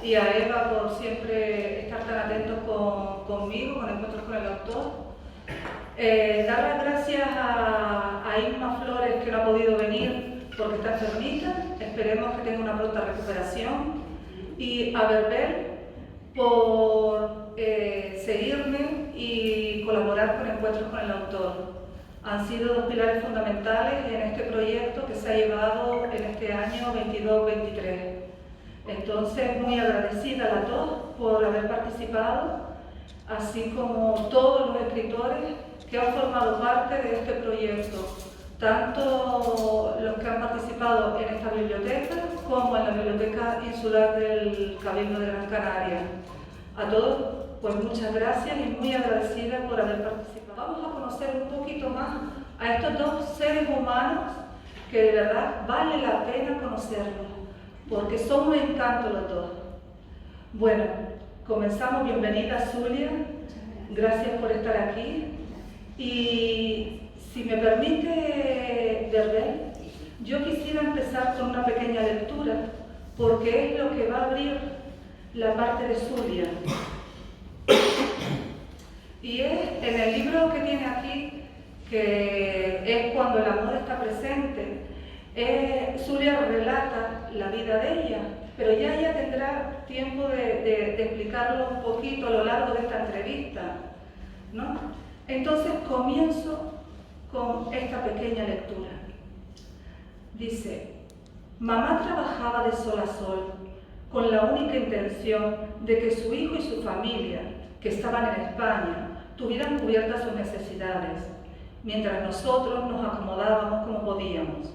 y a Eva por siempre estar tan atentos conmigo, con Encuentros con el Autor. Dar las gracias a Inma Flores, que no ha podido venir porque está enfermita, esperemos que tenga una pronta recuperación, y a Berbel por seguirme y colaborar con Encuentros con el Autor. Han sido dos pilares fundamentales en este proyecto que se ha llevado en este año 22-23. Entonces, muy agradecida a todos por haber participado, así como todos los escritores que han formado parte de este proyecto, tanto los que han participado en esta biblioteca como en la Biblioteca Insular del Cabildo de Gran Canaria. A todos, pues muchas gracias y muy agradecida por haber participado. Vamos a conocer un poquito más a estos dos seres humanos que de verdad vale la pena conocerlos, porque son un encanto los dos. Bueno, comenzamos. Bienvenida, Zulia. Gracias por estar aquí. Y si me permite, Berbel, yo quisiera empezar con una pequeña lectura, porque es lo que va a abrir la parte de Zulia. Y es en el libro que tiene aquí, que es Cuando el amor está presente, Zulia relata la vida de ella, pero ya ella tendrá tiempo de explicarlo un poquito a lo largo de esta entrevista, ¿no? Entonces comienzo con esta pequeña lectura. Dice: mamá trabajaba de sol a sol, con la única intención de que su hijo y su familia, que estaban en España, tuvieran cubiertas sus necesidades, mientras nosotros nos acomodábamos como podíamos.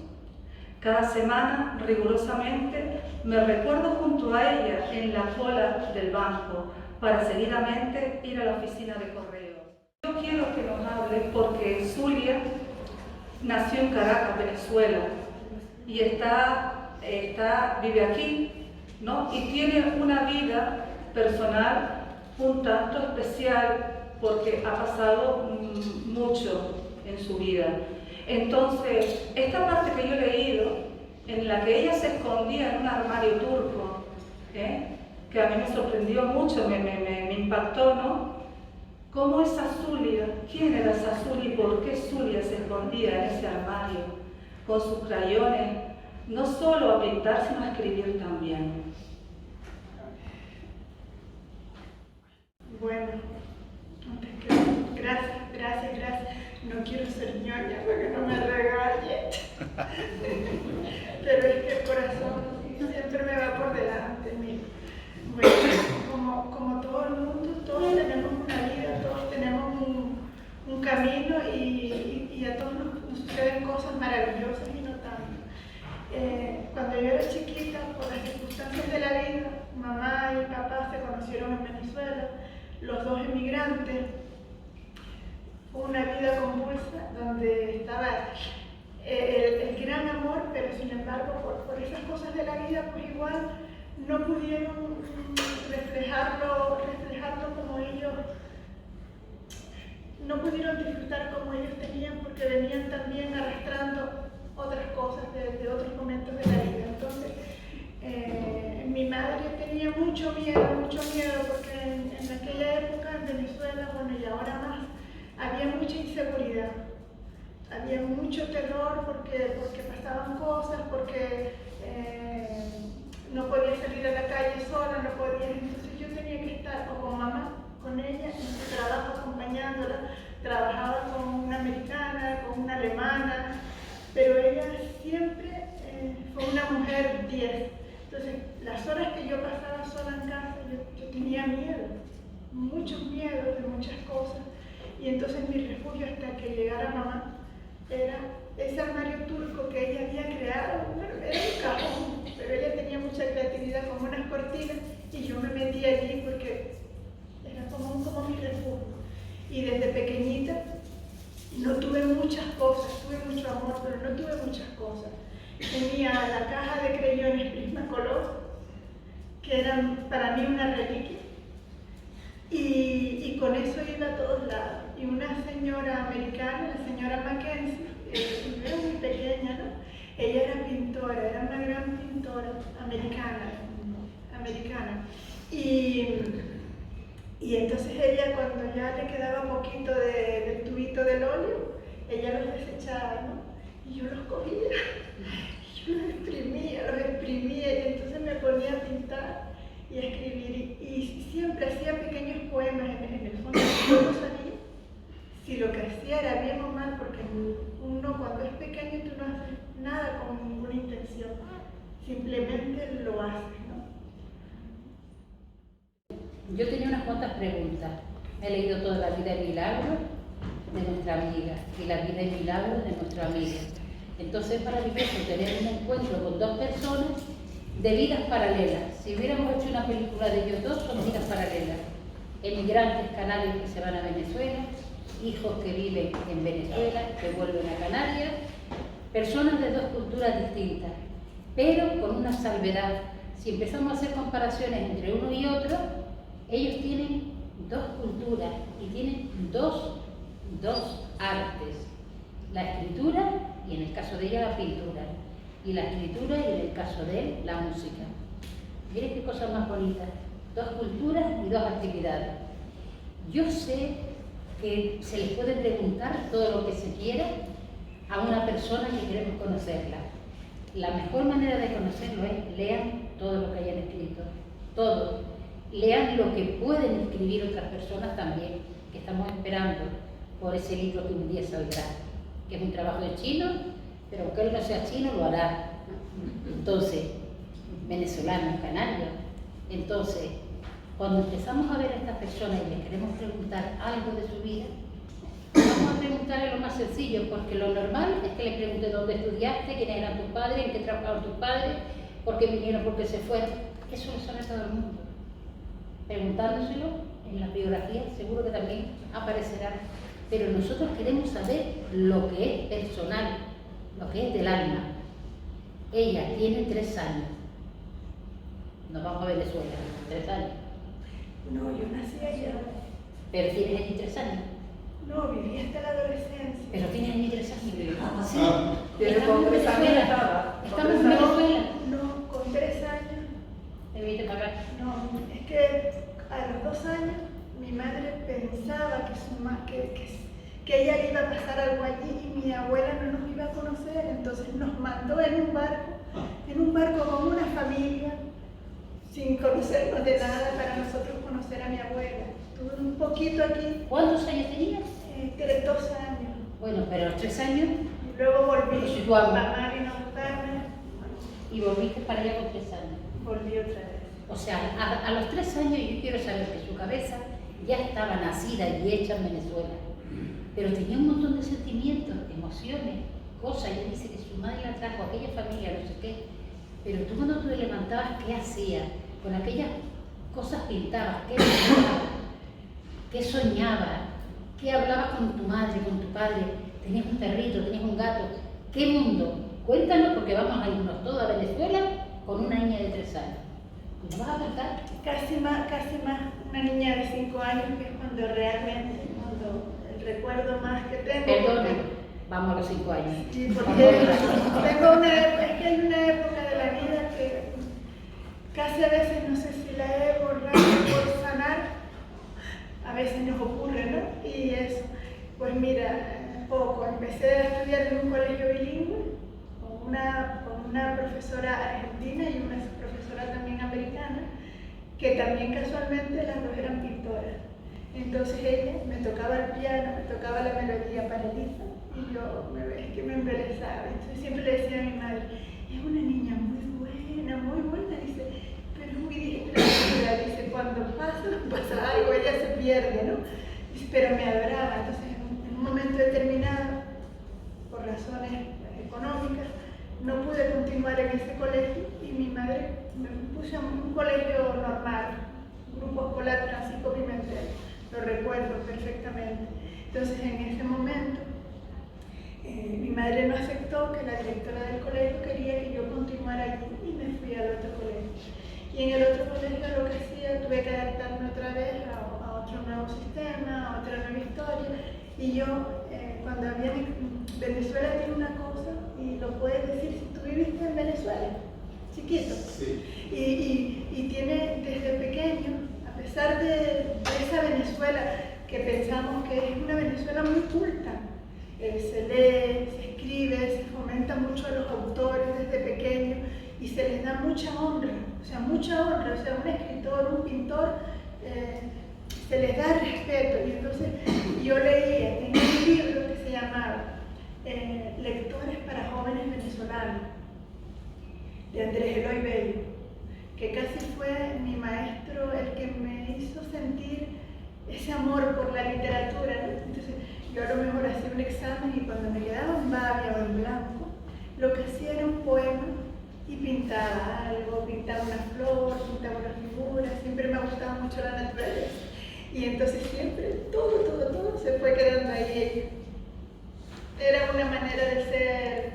Cada semana, rigurosamente, me recuerdo junto a ella en la cola del banco para seguidamente ir a la oficina de correos. Yo quiero que nos hable porque Zulia nació en Caracas, Venezuela, y vive aquí, ¿no? Y tiene una vida personal un tanto especial porque ha pasado mucho en su vida. Entonces, esta parte que yo he leído, en la que ella se escondía en un armario turco, que a mí me sorprendió mucho, me impactó, ¿no? ¿Cómo esa Zulia? ¿Quién era esa Zulia y por qué Zulia se escondía en ese armario con sus crayones, no solo a pintar, sino a escribir también? Bueno, gracias. No quiero ser ñoña para que no me regañe. Pero es que el corazón siempre me va por delante. Bueno, como todo el mundo, todos tenemos una vida, todos tenemos un camino y a todos nos suceden cosas maravillosas y no tanto. Cuando yo era chiquita, por las circunstancias de la vida, mamá y papá se conocieron en Venezuela, los dos emigrantes. Fue una vida convulsa donde estaba el gran amor, pero sin embargo por esas cosas de la vida pues igual no pudieron reflejarlo como ellos, no pudieron disfrutar como ellos tenían porque venían también arrastrando otras cosas de otros momentos de la vida. Entonces mi madre tenía mucho miedo porque en aquella época en Venezuela, bueno, y ahora más, había mucha inseguridad, había mucho terror porque pasaban cosas, porque no podía salir a la calle sola, no podía. Entonces yo tenía que estar o con mamá, con ella, en su trabajo acompañándola. Trabajaba con una americana, con una alemana, pero ella siempre fue una mujer 10. Entonces las horas que yo pasaba sola en casa, yo tenía miedo, muchos miedos de muchas cosas. Y entonces mi refugio hasta que llegara mamá era ese armario turco que ella había creado. Bueno, era un cajón, pero ella tenía mucha creatividad, como unas cortinas, y yo me metí allí porque era como mi refugio. Y desde pequeñita no tuve muchas cosas, tuve mucho amor, pero no tuve muchas cosas. Tenía la caja de crayones Prismacolor, que eran para mí una reliquia, y con eso iba a todos lados. Y una señora americana, la señora Mackenzie, era muy pequeña, ¿no? Ella era pintora, era una gran pintora americana, americana. Y entonces ella, cuando ya le quedaba poquito del tubito del óleo, ella los desechaba, ¿no? Y yo los cogía, y yo los exprimía, y entonces me ponía a pintar y a escribir. Y siempre hacía pequeños poemas en el fondo. Yo no sabía si lo que hacía era bien o mal, porque uno cuando es pequeño tú no haces nada con ninguna intención, simplemente lo haces, ¿no? Yo tenía unas cuantas preguntas. He leído toda la vida en milagro de nuestra amiga y la vida en milagro de nuestra amiga. Entonces es maravilloso tener un encuentro con dos personas de vidas paralelas. Si hubiéramos hecho una película de ellos dos, son vidas paralelas. Emigrantes canarios que se van a Venezuela, hijos que viven en Venezuela, que vuelven a Canarias, personas de dos culturas distintas, pero con una salvedad. Si empezamos a hacer comparaciones entre uno y otro, ellos tienen dos culturas y tienen dos artes, la escritura y en el caso de ella la pintura, y la escritura y en el caso de él la música. Miren qué cosa más bonita, dos culturas y dos actividades. Yo sé que se les puede preguntar todo lo que se quiera a una persona que queremos conocerla. La mejor manera de conocerlo es lean todo lo que hayan escrito, todo. Lean lo que pueden escribir otras personas también, que estamos esperando por ese libro que un día saldrá, que es un trabajo de chino, pero aunque él no sea chino, lo hará. Entonces, venezolano, canario. Entonces, cuando empezamos a ver a estas personas y les queremos preguntar algo de su vida, vamos a preguntarle lo más sencillo, porque lo normal es que le pregunte dónde estudiaste, quiénes eran tus padres, en qué trabajaban tus padres, por qué vinieron, por qué se fueron. Eso lo sabe todo el mundo. Preguntándoselo en la biografía seguro que también aparecerá. Pero nosotros queremos saber lo que es personal, lo que es del alma. Ella tiene 3 años. Nos vamos a Venezuela, 3 años. No, yo nací allá. Pero tienes allí 3 años. No, viví hasta la adolescencia. Pero tienes allí 3 años. Sí. Pero con 3 años estaba. Estamos en Venezuela. No, con 3 años. ¿Te viniste para acá? No, es que a los 2 años mi madre pensaba que ella le iba a pasar algo allí y mi abuela no nos iba a conocer, entonces nos mandó en un barco con una familia, sin conocernos de nada, para nosotros conocer a mi abuela. Estuve un poquito aquí. ¿Cuántos años tenías? 2 años. Bueno, pero a los 3 años. Y luego volví. Nos situamos. Mamá vino a buscarme. Y volviste para allá con 3 años. Volví otra vez. O sea, a los 3 años yo quiero saber que su cabeza ya estaba nacida y hecha en Venezuela. Pero tenía un montón de sentimientos, emociones, cosas. Ella dice que su madre la trajo a aquella familia, no sé qué. Pero tú cuando te levantabas, ¿qué hacías? Con aquellas cosas pintabas, ¿qué pensabas? ¿Qué soñabas? ¿Qué hablabas con tu madre, con tu padre? ¿Tenías un perrito, tenías un gato? ¿Qué mundo? Cuéntanos porque vamos a irnos todos a Venezuela con una niña de 3 años. ¿Nos vas a contar? Casi más, una niña de 5 años, que es cuando realmente, el recuerdo más que tengo. Perdona, vamos a los 5 años. Sí, porque tengo es que hay una época de la vida que casi a veces no sé si la he borrado por sanar, a veces nos ocurre, ¿no? Y eso, pues mira, poco, empecé a estudiar en un colegio bilingüe con una profesora argentina y una profesora también americana, que también casualmente las dos eran pintoras. Entonces ella me tocaba el piano, me tocaba la melodía paralisa y yo es que me embelezaba. Entonces siempre le decía a mi madre, es una niña muy buena, dice, pero muy distraída, dice, cuando pasa algo, ella se pierde, ¿no? Dice, pero me adoraba. Entonces en un momento determinado, por razones económicas, no pude continuar en ese colegio y mi madre me puso en un colegio normal, grupo escolar Francisco Pimentel, lo recuerdo perfectamente. Entonces en ese momento mi madre no aceptó, que la directora del colegio quería que yo continuara allí y me fui al otro colegio. Y en el otro colegio lo que hacía, tuve que adaptarme otra vez a otro nuevo sistema, a otra nueva historia. Y yo, cuando había Venezuela tiene una cosa, y lo puedes decir si tú viviste en Venezuela, chiquito. Sí. Y y tiene desde pequeño, a pesar de esa Venezuela que pensamos que es una Venezuela muy culta, se lee, se escribe, se fomenta mucho a los autores desde pequeño y se les da mucha honra, o sea, un escritor, un pintor, se les da respeto. Y entonces yo leía, tenía un libro que se llamaba Lectores para Jóvenes Venezolanos, de Andrés Eloy Bello, que casi fue mi maestro el que me hizo sentir ese amor por la literatura, ¿no? Entonces yo a lo mejor hacía un examen y cuando me quedaba en babia o en blanco, lo que hacía era un poema y pintaba algo, pintaba una flor, pintaba una figura, siempre me gustaba mucho la naturaleza. Y entonces siempre, todo se fue quedando ahí. Era una manera de ser,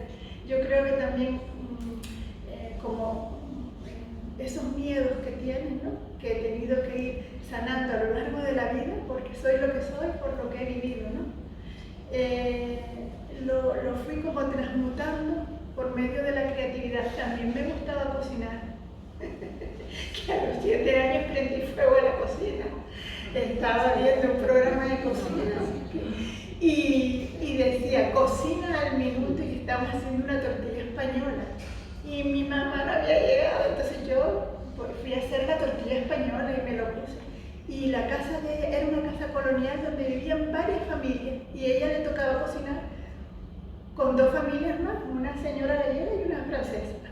yo creo que también como esos miedos que tienes, ¿no? Que he tenido que ir sanando a lo largo de la vida, porque soy lo que soy por lo que he vivido, ¿no? Lo fui como transmutando por medio de la creatividad. También me gustaba cocinar. Que a los 7 años prendí fuego a la cocina. Estaba viendo un programa de cocina y decía, cocina al minuto, y estamos haciendo una tortilla española. Y mi mamá no había llegado, entonces yo fui a hacer la tortilla española y me lo puse. Y la casa de ella era una casa colonial donde vivían varias familias y a ella le tocaba cocinar con 2 familias más, una señora gallega y una francesa.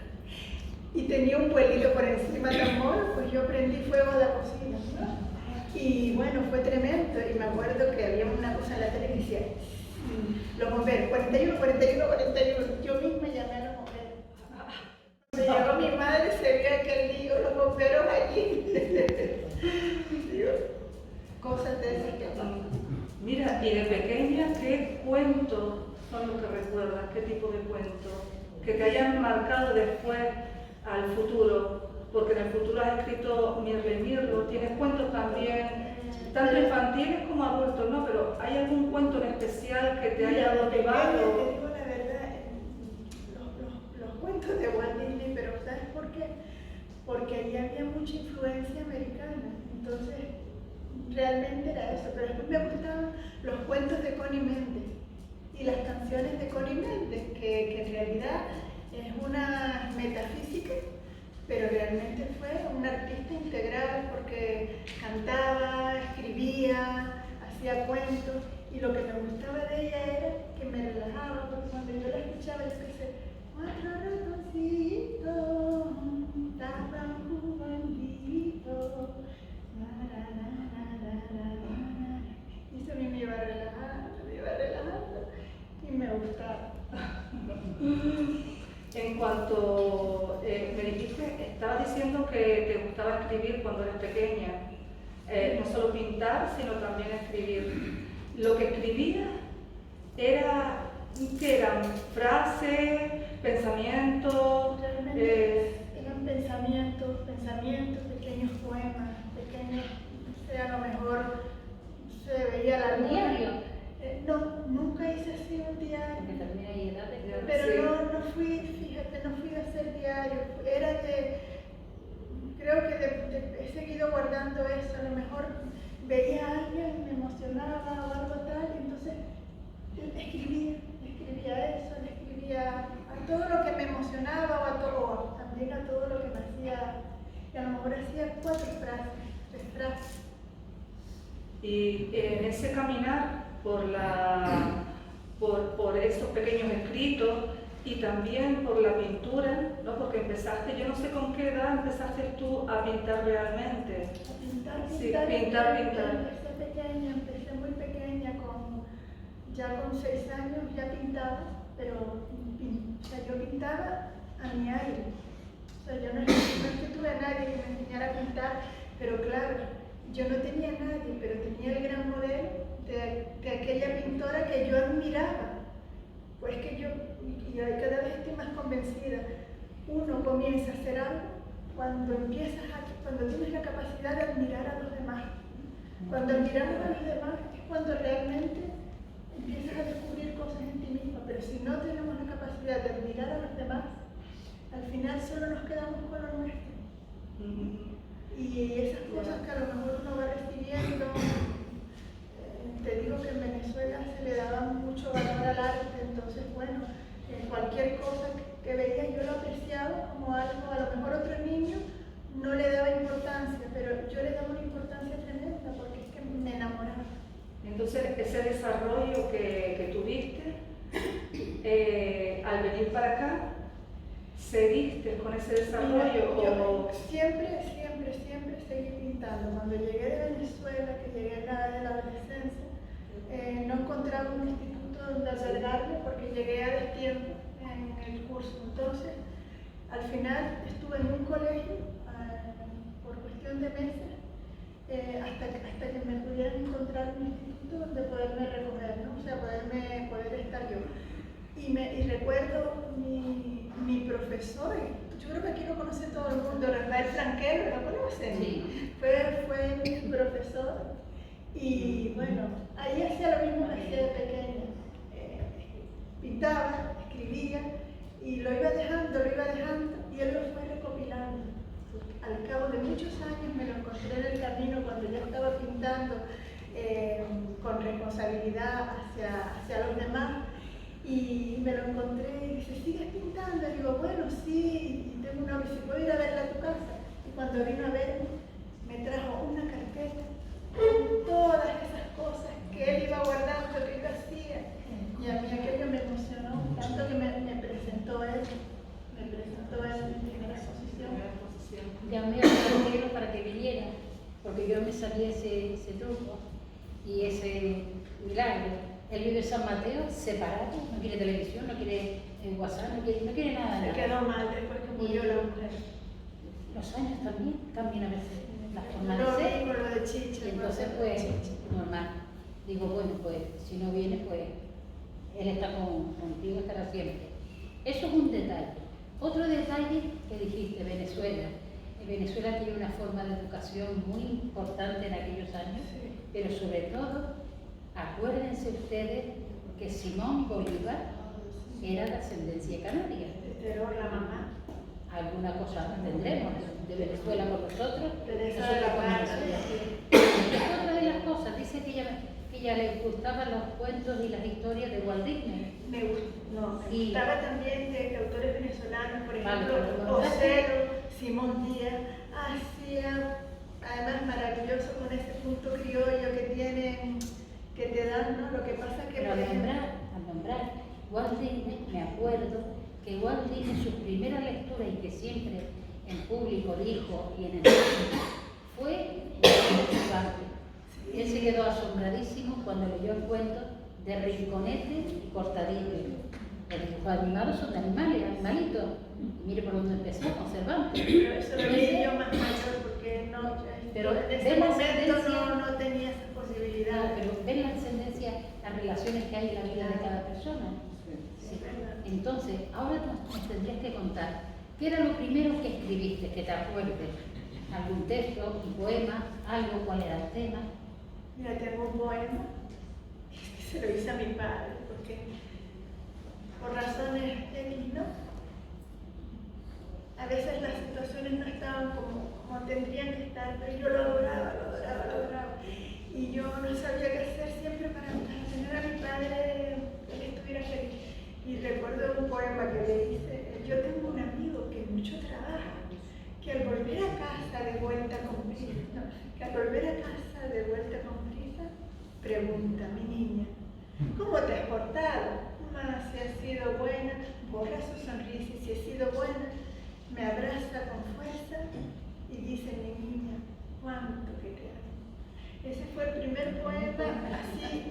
Y tenía un pueblito por encima tan mono, pues yo prendí fuego a la cocina, ¿no? Y bueno, fue tremendo. Y me acuerdo que había una cosa en la tele que decía, los bomberos, 41, 41, 41. Yo misma llamé a los bomberos. Cuando llegó mi madre se vio aquel lío, los bomberos allí. Digo, cosas de esas que pasan. Mira, y de pequeña, ¿qué cuentos son los que recuerdas? ¿Qué tipo de cuentos? Que te hayan marcado después al futuro, porque en el futuro has escrito Mirlo y Mirlo, tienes cuentos también, tanto infantiles como adultos, ¿no? Pero ¿hay algún cuento en especial que te haya motivado? Te digo la verdad, los cuentos de Walt Disney, pero ¿sabes por qué? Porque allí había mucha influencia americana, entonces realmente era eso. Pero después me gustaban los cuentos de Connie Méndez y las canciones de Connie Méndez, que en realidad es una metafísica, pero realmente fue una artista integral porque cantaba, escribía, hacía cuentos, y lo que me gustaba de ella era que me relajaba, porque cuando yo la escuchaba, yo qué sé, 4 ratoncitos estaban jugandito, y eso a mí me iba relajando, y me gustaba. En cuanto me dijiste, estabas diciendo que te gustaba escribir cuando eras pequeña, no solo pintar, sino también escribir. Lo que escribías era, ¿qué eran? ¿Frases? ¿Pensamientos? Eran pensamientos, pequeños poemas, pequeños, no sé, a lo mejor se veía la luna. ¿Diario? No, nunca hice así un diario. Porque también hay edades. Pero Sí. no fui, fíjate, no fui a hacer diario. Era creo que he seguido guardando eso. A lo mejor veía a alguien, me emocionaba o algo tal, y entonces escribía eso, le escribía a todo lo que me emocionaba o también a todo lo que me hacía, y a lo mejor hacía 4 frases, 3 frases. Y en ese caminar por esos pequeños escritos y también por la pintura, ¿no? Porque empezaste, yo no sé con qué edad empezaste tú a pintar realmente. A pintar. Sí, pintar. Empecé muy pequeña, ya con 6 años ya pintaba, pero o sea, yo pintaba a mi aire. O sea, yo no es que tuve a nadie que me enseñara a pintar, pero claro, yo no tenía a nadie, pero tenía el gran modelo de aquella pintora que yo admiraba. Pues que yo, y cada vez estoy más convencida, uno comienza a hacer algo cuando tienes la capacidad de admirar a los demás. Cuando admiramos a los demás es cuando realmente empiezas a descubrir cosas en ti mismo, pero si no tenemos la capacidad de admirar a los demás, al final solo nos quedamos con lo nuestro. Y esas cosas que a lo mejor uno va recibiendo, te digo que en Venezuela se le daba mucho valor al arte, entonces bueno, cualquier cosa que veía yo lo apreciaba como algo, a lo mejor otro niño no le daba importancia, pero yo le daba una importancia tremenda porque es que me enamoraba. Entonces, ese desarrollo que tuviste al venir para acá, ¿seguiste con ese desarrollo? Yo siempre seguí pintando. Cuando llegué de Venezuela, que llegué en la edad de la adolescencia, no encontraba un instituto donde albergarme porque llegué a destiempo en el curso. Entonces, al final estuve en un colegio por cuestión de meses hasta que me pudieran encontrar un instituto donde poderme recoger, ¿no? O sea, poder estar yo. Y recuerdo mi profesor, yo creo que aquí lo conoce todo el mundo, Rafael Franquero, ¿lo conocen? Sí. Fue mi profesor y bueno, ahí hacía lo mismo que hacía de pequeña. Pintaba, escribía y lo iba dejando y él lo fue recopilando. Al cabo de muchos años me lo encontré en el camino cuando ya estaba pintando con responsabilidad hacia los demás. Y me lo encontré y dice, ¿sigues pintando? Y digo, bueno, sí, y tengo una visita, ¿puedo ir a verla a tu casa? Y cuando vino a verme, me trajo una carpeta con todas esas cosas que él iba guardando, que yo hacía. Y a mí aquello me emocionó, tanto que me presentó él en mi primera exposición. Llamé a los negros para que viniera, porque yo me sabía ese truco y ese milagro. Él vive en San Mateo, separado, no quiere televisión, no quiere WhatsApp, no quiere nada. Se quedó mal después que murió la mujer. Los años también cambian a veces, la forma Lo de ser. mismo lo de Chicha. Y entonces, pues, normal. Digo, bueno, pues, si no viene, pues, él está contigo, estará siempre. Eso es un detalle. Otro detalle que dijiste, Venezuela. Venezuela tiene una forma de educación muy importante en aquellos años, pero sobre todo, acuérdense ustedes que Simón Bolívar era de ascendencia canaria. Pero la mamá. Alguna cosa tendremos de Venezuela con nosotros. Teresa de la Barca. Es otra de las cosas, dice que ella le gustaban los cuentos y las historias de Walt Disney. Me gustaba también de autores venezolanos, por ejemplo, Vale, Ocelo, Simón Díaz, hacía, además maravilloso con ese punto criollo que tienen, que te dan, ¿no? Lo que pasa es que... Pero al nombrar Walt Disney, me acuerdo que Walt Disney, su primera lectura y que siempre en público dijo y en el fue Él se quedó asombradísimo cuando leyó el cuento de Rinconete y Cortadillo. Los dibujos animados son de animalitos. Y mire por dónde empezó, conservante. Pero eso lo leí yo más mayor porque no, pero en ese momento no tenía esa posibilidad. No, pero ven la ascendencia, las relaciones que hay en la vida de cada persona. Sí. Entonces, ahora nos tendrías que contar, ¿qué era lo primero que escribiste, que te acuerdes? ¿Algún texto, un poema, algo, cuál era el tema? Mira, tengo un poema, se lo hice a mi padre, porque por razones X, ¿no? A veces las situaciones no estaban como tendrían que estar, pero yo lo adoraba. Y yo no sabía qué hacer siempre para tener a mi padre que él estuviera feliz. Y recuerdo un poema que le hice, yo tengo un amigo que mucho trabaja, que al volver a casa de vuelta con prisa, pregunta, mi niña, ¿cómo te has portado? Más si has sido buena, borra su sonrisa y si has sido buena, me abraza con fuerza y dice, mi niña, cuánto que te amo. Ese fue el primer poema así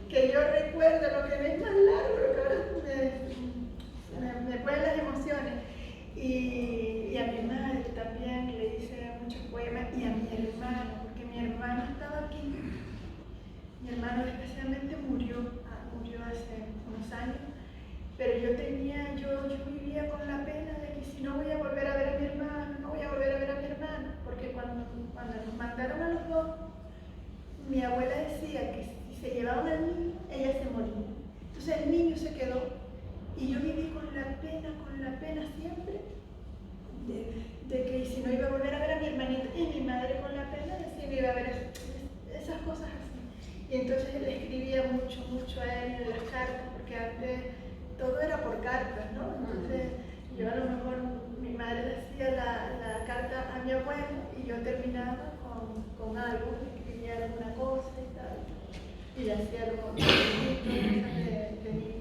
que yo recuerdo, lo que es más largo, lo que ahora me ponen las emociones. Y a mi madre también le hice muchos poemas y a mi hermano, porque mi hermano estaba aquí. Mi hermano desgraciadamente murió hace unos años, pero yo vivía con la pena de que si no voy a volver a ver a mi hermano, porque cuando nos mandaron a los dos, mi abuela decía que si se llevaban al niño, ella se moría. Entonces el niño se quedó y yo viví con la pena siempre de que si no iba a volver a ver a mi hermanita. Y mi Y entonces le escribía mucho, mucho a él en las cartas, porque antes todo era por cartas, ¿no? Entonces yo a lo mejor, mi madre le hacía la carta a mi abuelo y yo terminaba con algo, le escribía alguna cosa y tal, y le hacía algo de niña.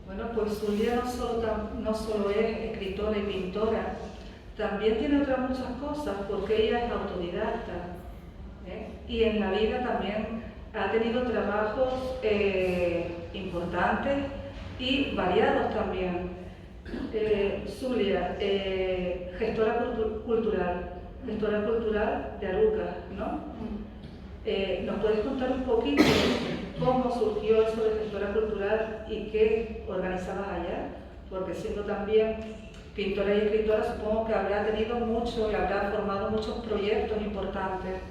Bueno, pues Zulia no solo es escritora y pintora, también tiene otras muchas cosas porque ella es autodidacta, ¿eh? Y en la vida también ha tenido trabajos importantes y variados también. Zulia, gestora cultural de Arucas, ¿no? ¿Nos puedes contar un poquito cómo surgió eso de gestora cultural y qué organizabas allá? Porque siendo también pintora y escritora, supongo que habrá tenido mucho y habrá formado muchos proyectos importantes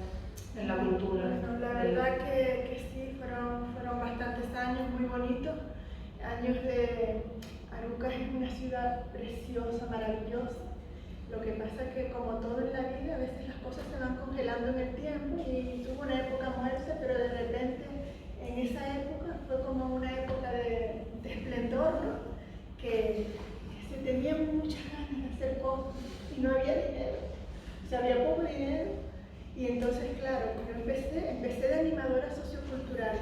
en la cultura. Bueno, la verdad que sí, fueron bastantes años muy bonitos, años de... Arucas es una ciudad preciosa, maravillosa. Lo que pasa es que, como todo en la vida, a veces las cosas se van congelando en el tiempo y tuvo una época muerta, pero de repente en esa época fue como una época de esplendor, ¿no? Que se tenían muchas ganas de hacer cosas y no había dinero, o sea, había poco dinero. Y entonces, claro, yo empecé de animadora sociocultural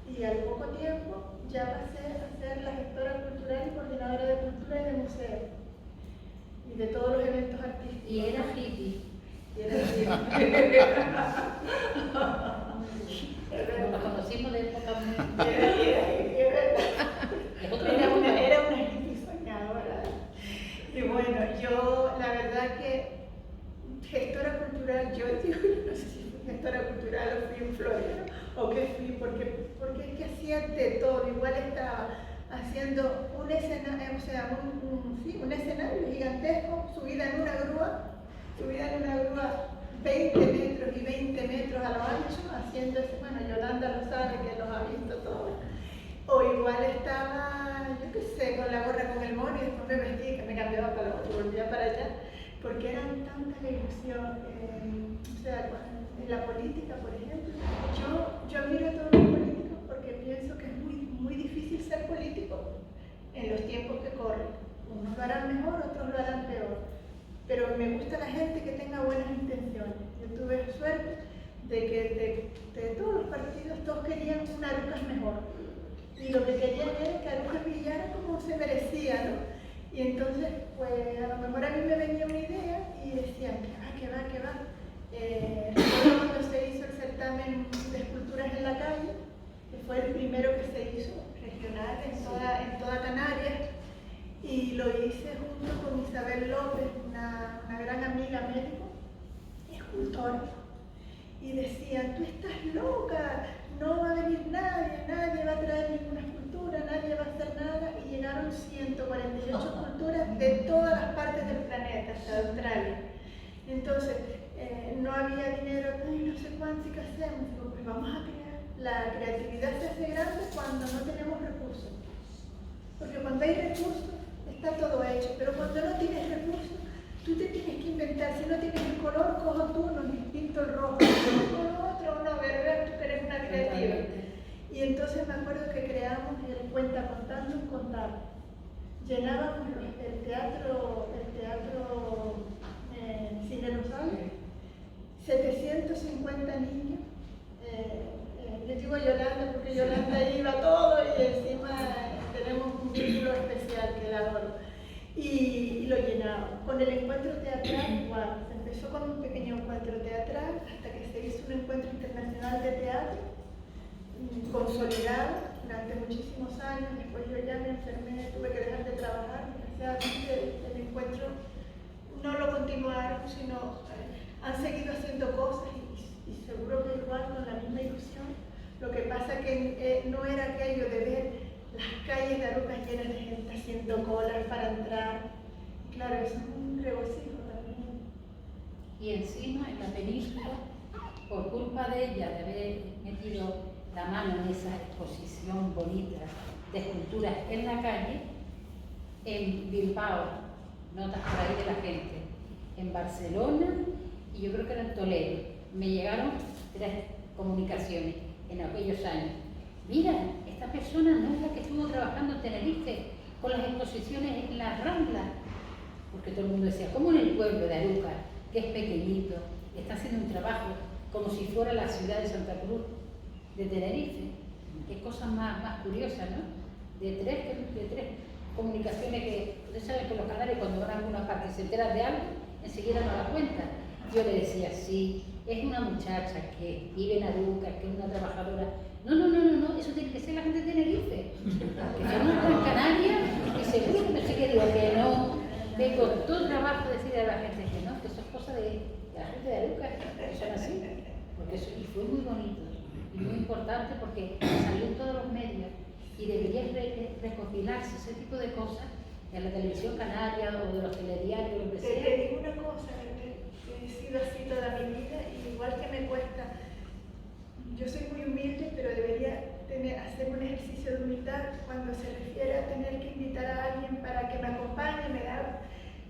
y al poco tiempo ya pasé a ser la gestora cultural y coordinadora de cultura y de museo y de todos los eventos artísticos. Y era hippie. Y era hippie. Nos conocimos de época muy... Era una hippie soñadora. Y bueno, yo la verdad que gestora cultural, yo digo, no sé si fui gestora cultural o fui un florero o qué fui, porque es que hacía de todo. Igual estaba haciendo un escenario, o sea, un escenario gigantesco, subida en una grúa 20 metros y 20 metros a lo ancho, haciendo eso. Bueno, Yolanda lo sabe, que los ha visto todos. O igual estaba, yo qué sé, con la gorra con el mono y después me vestía, que me cambiaba para lo otro y volvía para allá, porque era tanta la ilusión. O sea, en la política, por ejemplo, yo admiro a todos los políticos porque pienso que es muy difícil ser político en los tiempos que corren. Unos lo harán mejor, otros lo harán peor. Pero me gusta la gente que tenga buenas intenciones. Yo tuve suerte de que de todos los partidos todos querían un Arucas mejor. Y lo que querían era que Arucas brillara como se merecía, ¿no? Y entonces, pues a lo mejor a mí me venía una idea y decían, que va. Recuerdo cuando se hizo el certamen de esculturas en la calle, que fue el primero que se hizo regional en toda Canarias, y lo hice junto con Isabel López, una gran amiga médico y escultora. Y decían, tú estás loca, no va a venir nadie va a traer ninguna escultura, nadie va a hacer nada. Y llegaron 148 esculturas de todas las partes del planeta, hasta Australia. Entonces, no había dinero, no sé cuánto, ¿qué hacemos? Digo, pues vamos a crear. La creatividad se hace grande cuando no tenemos recursos. Porque cuando hay recursos, está todo hecho, pero cuando no tienes recursos, tú te tienes que inventar. Si no tienes el color, cojo tú, no pinto el rojo, con otro, no, ¿verdad? Tú eres una creativa. Y entonces me acuerdo que creamos el cuenta contando un contar. Llenábamos el teatro Cine Rosales, 750 niños. Yo digo Yolanda porque Yolanda iba a todo y encima tenemos un vínculo especial que la adoro. Y lo llenábamos. Con el encuentro teatral igual. Se empezó con un pequeño encuentro teatral hasta que se hizo un encuentro internacional de teatro consolidado durante muchísimos años. Después yo ya me enfermé, tuve que dejar de trabajar. Desgraciadamente el encuentro no lo continuaron, sino han seguido haciendo cosas y seguro que igual con la misma ilusión. Lo que pasa que no era aquello de ver las calles de Arucas llenas de gente haciendo colas para entrar. Claro, eso es un regocijo también. Y encima en la península, por culpa de ella, de haber metido la mano en esa exposición bonita de esculturas en la calle, en Bilbao, notas por ahí de la gente, en Barcelona y yo creo que era en Toledo, me llegaron comunicaciones en aquellos años. Mira, esta persona no es la que estuvo trabajando en Tenerife con las exposiciones en las Ramblas, porque todo el mundo decía, ¿cómo en el pueblo de Aruca, que es pequeñito, está haciendo un trabajo como si fuera la ciudad de Santa Cruz de Tenerife? Qué cosa más curiosa, ¿no? De tres comunicaciones que, ustedes saben que los canarios cuando van a alguna parte y se enteran de algo, enseguida no da cuenta. Yo le decía, sí, es una muchacha que vive en Aruca, que es una trabajadora. No, eso tiene que ser la gente de Tenerife. Que yo no estoy en Canarias y seguro que no sé qué digo, que no, que con todo trabajo decirle a la gente que no, que eso es cosa de la gente de Aruca, que son así. Porque eso, y fue muy bonito y muy importante porque salió en todos los medios y debería recopilarse ese tipo de cosas de la televisión canaria o de los telediarios, lo que sea. Te digo una cosa, he sido así toda mi vida y igual que me cuesta, yo soy muy humilde, pero debería hacer un ejercicio de humildad cuando se refiere a tener que invitar a alguien para que me acompañe.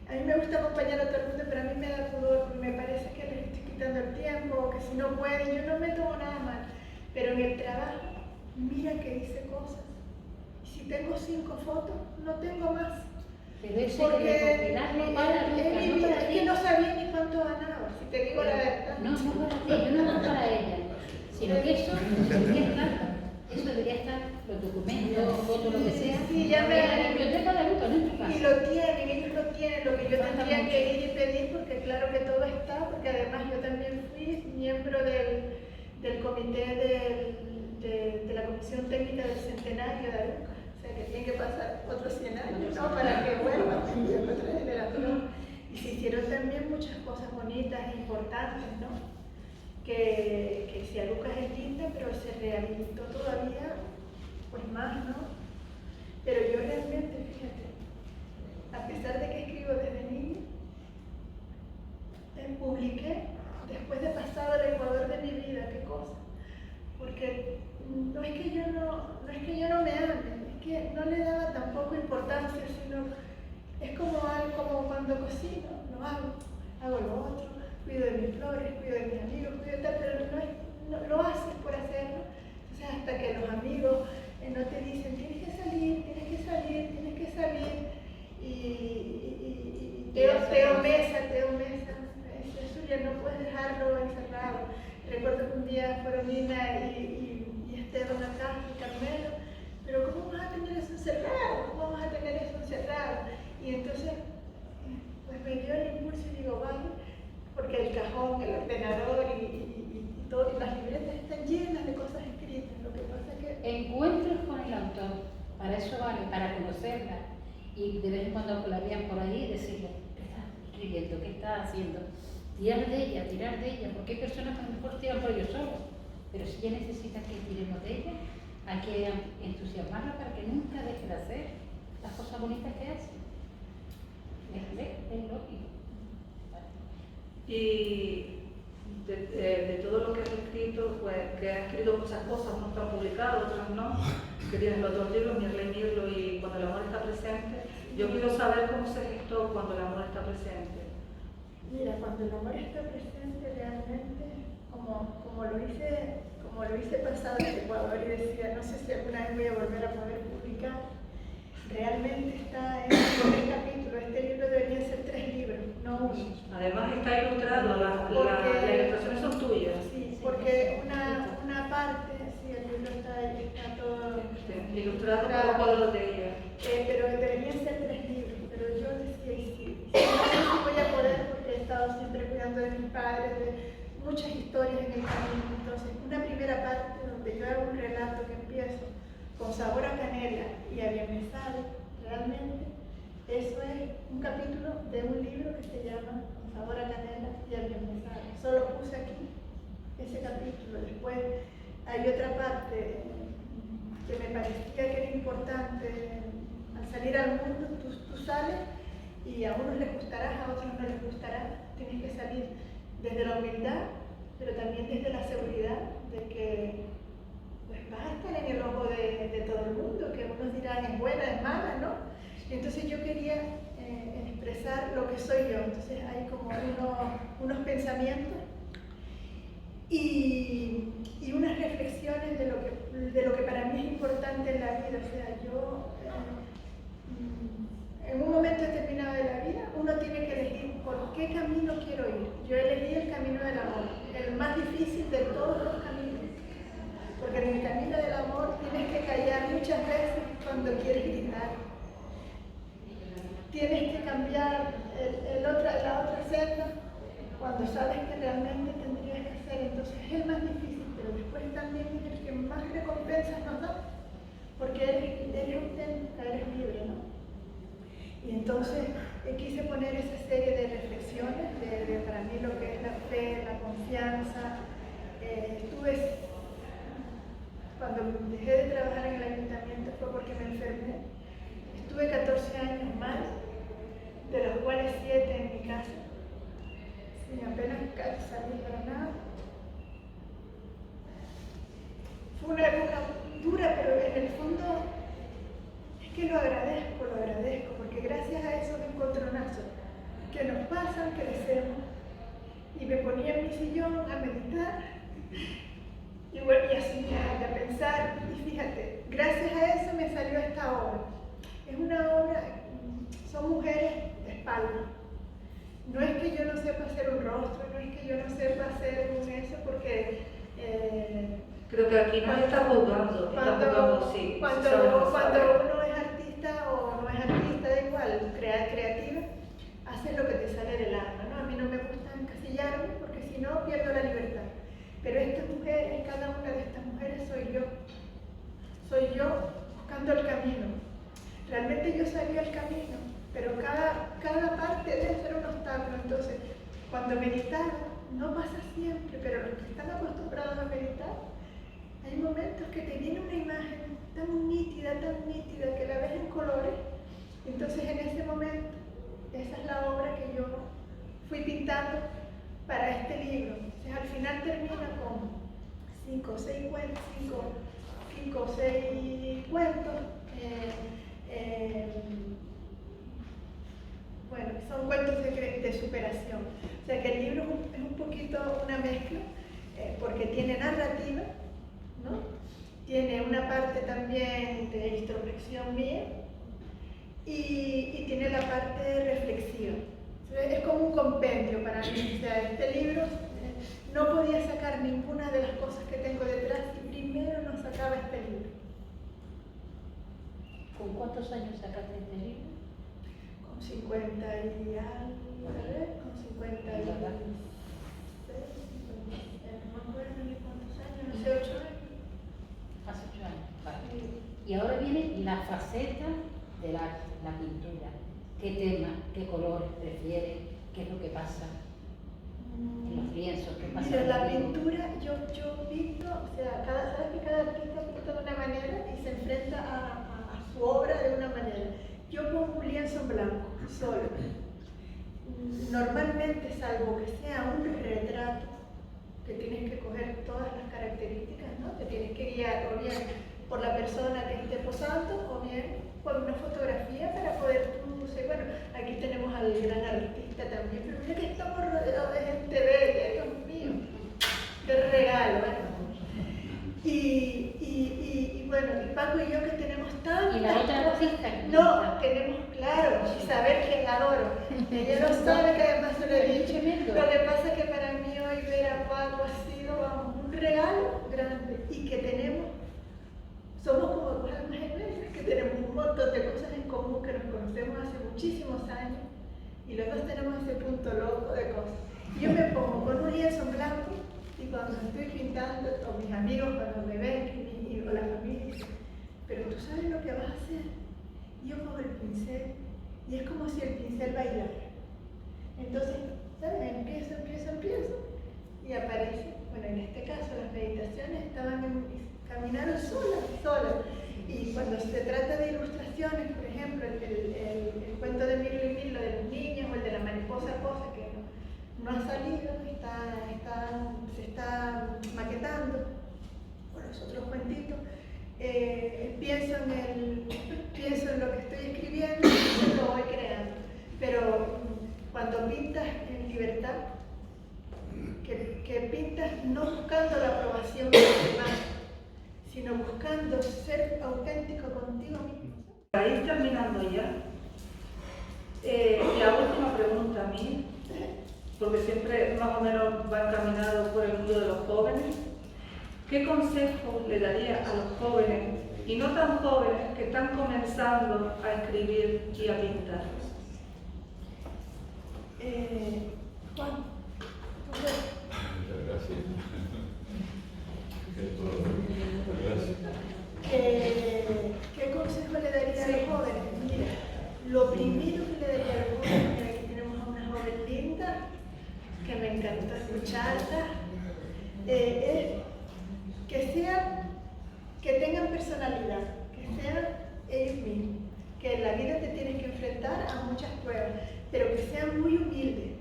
A mí me gusta acompañar a todo el mundo, pero a mí me da pudor, me parece que les estoy quitando el tiempo, que si no pueden, yo no me tomo nada mal, pero en el trabajo, mira que hice cosas. Si tengo 5 fotos, no tengo más. Pero eso porque es que no sabía ni cuánto ganaba, si te digo la verdad. No para ti, no para ella, sino que eso debería estar, los documentos, fotos, lo que sea, sí, ya en la biblioteca de Aruca, no en tu casa. Y lo tienen, ellos lo tienen, lo que yo tendría que ir y pedir, porque claro que todo está, porque además yo también fui miembro del comité de la Comisión Técnica del Centenario de Aruca. O sea que tiene que pasar otros 100 años, ¿no? Para que vuelva otra generación. Y se hicieron también muchas cosas bonitas e importantes, ¿no? Que si Aruca es linda, pero se rehabilitó todavía, pues más, ¿no? Pero yo realmente, fíjate, a pesar de que escribo desde niña, publiqué después de pasado el Ecuador de mi vida, qué cosa. Porque no es que yo no me ame, es que no le daba tampoco importancia, sino es como cuando cocino, hago lo otro, cuido de mis flores, cuido de mis amigos, cuido de tal, pero no lo haces por hacerlo. Entonces hasta que los amigos no te dicen, tienes que salir, y Teo Mesa, eso ya no puedes dejarlo encerrado. Recuerdo que un día fueron Nina y Esteban acá, y Carmelo, pero ¿cómo vas a tener eso encerrado? Y entonces, pues me dio el impulso y digo, vale, porque el cajón, el ordenador y todo, y las libretas están llenas de cosas escritas. Lo que pasa es que encuentros con el autor, para eso vale, para conocerla, y de vez en cuando la vean por ahí decirle, ¿qué estás escribiendo? ¿Qué estás haciendo? Tirar de ella, porque hay personas que a lo mejor tiran por ellos solos, pero si ella necesita que tiremos de ella, hay que entusiasmarla para que nunca deje de hacer las cosas bonitas que hace. Es lógico. Y de todo lo que has escrito, pues que has escrito muchas cosas, unos están publicados, otras no, que tienes los 2 libros, Mirlo y Cuando el amor está presente. Yo quiero saber cómo se gestó Cuando el amor está presente. Mira, Cuando el amor está presente realmente, como lo hice pasado en Ecuador y decía, no sé si alguna vez voy a volver a poder publicar, realmente está en el primer capítulo. Este libro debería ser 3 libros, no 1. Además está ilustrado, las ilustraciones son tuyas. Sí, porque una parte, sí, el libro está todo ilustrado con cuadros de ella. Pero deberían ser 3 libros, pero yo decía, y sí, no sé si voy a poder, porque he estado siempre cuidando de mis padres, de muchas historias en el camino. Entonces, una primera parte donde yo hago un relato que empiezo con sabor a canela y a bien me sabe, realmente, eso es un capítulo de un libro que se llama Con sabor a canela y a bien me sabe. Solo puse aquí ese capítulo. Después hay otra parte que me parecía que era importante. Al salir al mundo, tú sales y a unos les gustarás, a otros no les gustará. Tienes que salir desde la humildad, pero también desde la seguridad de que pues vas a estar en el ojo de todo el mundo, que unos dirán es buena, es mala, ¿no? Entonces yo quería expresar lo que soy yo. Entonces hay como unos pensamientos y vida. O sea, yo en un momento determinado de la vida uno tiene que elegir por qué camino quiero ir. Yo elegí el camino del amor, el más difícil de todos los caminos. Porque en el camino del amor tienes que callar muchas veces cuando quieres gritar. Tienes que cambiar la otra senda cuando sabes que realmente tendrías que hacer. Entonces es el más difícil, pero después también es el que más recompensas nos da. Porque eres auténtica, eres libre, ¿no? Y entonces quise poner esa serie de reflexiones de para mí lo que es la fe, la confianza. Cuando dejé de trabajar en el ayuntamiento fue porque me enfermé. Estuve 14 años más, de los cuales 7 en mi casa, sin apenas salir para nada. Fue una época dura, pero en el fondo es que lo agradezco, porque gracias a esos encontronazos que nos pasan, crecemos. Y me ponía en mi sillón a meditar. Y bueno, y así a pensar, y fíjate, gracias a eso me salió esta obra. Es una obra, son mujeres de espalda. No es que yo no sepa hacer un rostro, no es que yo no sepa hacer un eso, porque creo que aquí no está jugando, sí. Cuando uno es artista o no es artista, da igual, creativa, haces lo que te sale del alma, ¿no? A mí no me gusta encasillarme, porque si no pierdo la libertad. Pero estas mujeres, cada una de estas mujeres soy yo buscando el camino. Realmente yo salí al camino, pero cada parte debe ser un obstáculo. Entonces, cuando meditaba, no pasa siempre, pero los que están acostumbrados a meditar, hay momentos que te viene una imagen tan nítida, que la ves en colores. Entonces, en ese momento, esa es la obra que yo fui pintando para este libro. Entonces, al final termina con 5 o 6 cuentos. Bueno, son cuentos de superación. O sea que el libro es un poquito una mezcla, porque tiene narrativa, ¿no? Tiene una parte también de introspección mía y tiene la parte reflexiva. Es como un compendio para mí. O sea, este libro no podía sacar ninguna de las cosas que tengo detrás y primero no sacaba este libro. ¿Con cuántos años sacaste este libro? Con 50 y algo, con 56, no me acuerdo ni cuántos años, no sé, 8 años. Hace 8 años, vale. Sí. Y ahora viene la faceta del arte, la pintura. ¿Qué tema, qué colores prefieres? ¿Qué es lo que pasa en los lienzos? ¿Qué pasa? Mira, la pintura, yo pinto, o sea, sabes que cada artista pinta de una manera y se enfrenta a su obra de una manera. Yo pongo un lienzo en blanco, solo. Normalmente, salvo que sea un retrato, que tienes que coger todas las características, ¿no? Te tienes que guiar o bien por la persona que esté posando o bien por una fotografía para poder tú, bueno, aquí tenemos al gran artista también, pero mira que estamos rodeados de gente bella, Dios mío, qué regalo, ¿verdad? Y bueno, y Paco y yo que tenemos tantas ¿Y la otra cosas, artista? no, tenemos, claro, Isabel, que la adoro, ella no sabe que además se lo he dicho, lo que pasa es que para mí hoy ver a Paco ha sido, vamos, un regalo grande, y que somos como dos almas gemelas, que tenemos un montón de cosas en común, que nos conocemos hace muchísimos años, y los dos tenemos ese punto loco de cosas. Yo me pongo con un lienzo en blanco, y cuando estoy pintando, o mis amigos cuando me ven, o la familia, pero tú sabes lo que vas a hacer. Yo cojo el pincel, y es como si el pincel bailara. Entonces, ¿sabes? Empiezo, y aparece, bueno, en este caso las meditaciones caminaron solas. Y cuando se trata de ilustraciones, por ejemplo, el cuento de Milo y Milo de los niños, o el de la mariposa cosa, que no ha salido, se está maquetando, o los otros cuentitos, pienso en lo que estoy escribiendo y lo voy creando. Pero cuando pintas en libertad, que pintas no buscando la aprobación de los demás, sino buscando ser auténtico siempre más o menos va encaminado por el mundo de los jóvenes. ¿Qué consejo le daría a los jóvenes, y no tan jóvenes, que están comenzando a escribir y a pintar? Juan, Muchas gracias. ¿Qué consejo le daría a los jóvenes? Mira, lo primero que le daría a los jóvenes, mira, aquí tenemos a una joven linda, que me encantó escucharla, es que tengan personalidad, que sean ellos mismos, que en la vida te tienes que enfrentar a muchas pruebas, pero que sean muy humildes,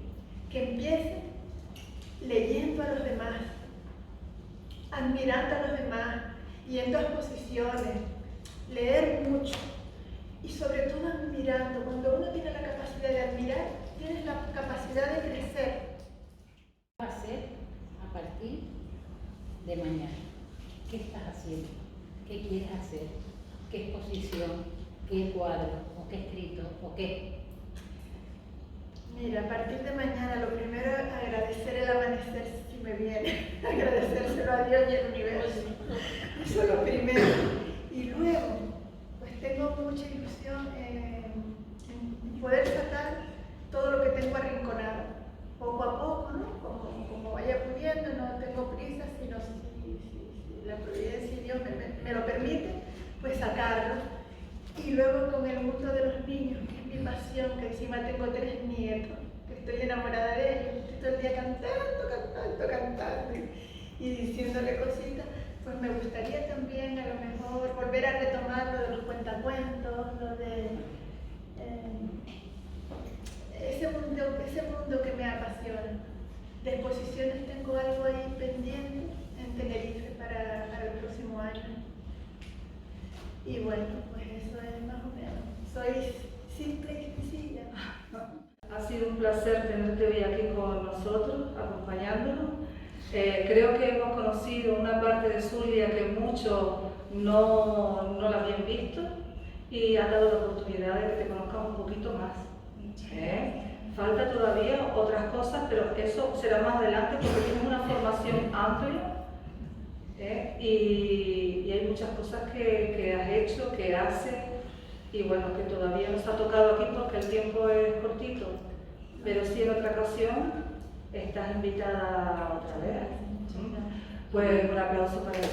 que empiecen leyendo a los demás, admirando a los demás, yendo a exposiciones, leer mucho y sobre todo admirando. Cuando uno tiene la capacidad de admirar, tienes la capacidad de crecer. ¿Qué vas a hacer a partir de mañana? ¿Qué estás haciendo? ¿Qué quieres hacer? ¿Qué exposición? ¿Qué cuadro? ¿O qué escrito? ¿O qué? Mira, a partir de mañana lo primero es agradecer el amanecer si me viene, agradecérselo a Dios y al universo. Eso es lo primero. Y luego, pues tengo mucha ilusión en poder sacar todo lo que tengo arrinconado, poco a poco, ¿no? Como vaya pudiendo, no tengo prisa, sino si la providencia y Dios me lo permite, pues sacarlo. Y luego con el mundo de los niños, que es mi pasión, que encima tengo 3 nietos, que estoy enamorada de ellos, estoy todo el día cantando y diciéndole cositas, pues me gustaría también a lo mejor volver a retomar lo de los cuentacuentos, lo de ese mundo que me apasiona. De exposiciones tengo algo ahí pendiente en Tenerife para el próximo año. Y bueno, pues eso es más o menos. Soy simple y sencilla. Ha sido un placer tenerte hoy aquí con nosotros, acompañándonos. Creo que hemos conocido una parte de Zulia que muchos no la habían visto y ha dado la oportunidad de que te conozcan un poquito más. Falta todavía otras cosas, pero eso será más adelante porque tienes una formación amplia. Y hay muchas cosas que has hecho, que haces, y bueno, que todavía nos ha tocado aquí porque el tiempo es cortito, pero sí en otra ocasión estás invitada otra vez. Pues un aplauso para ti.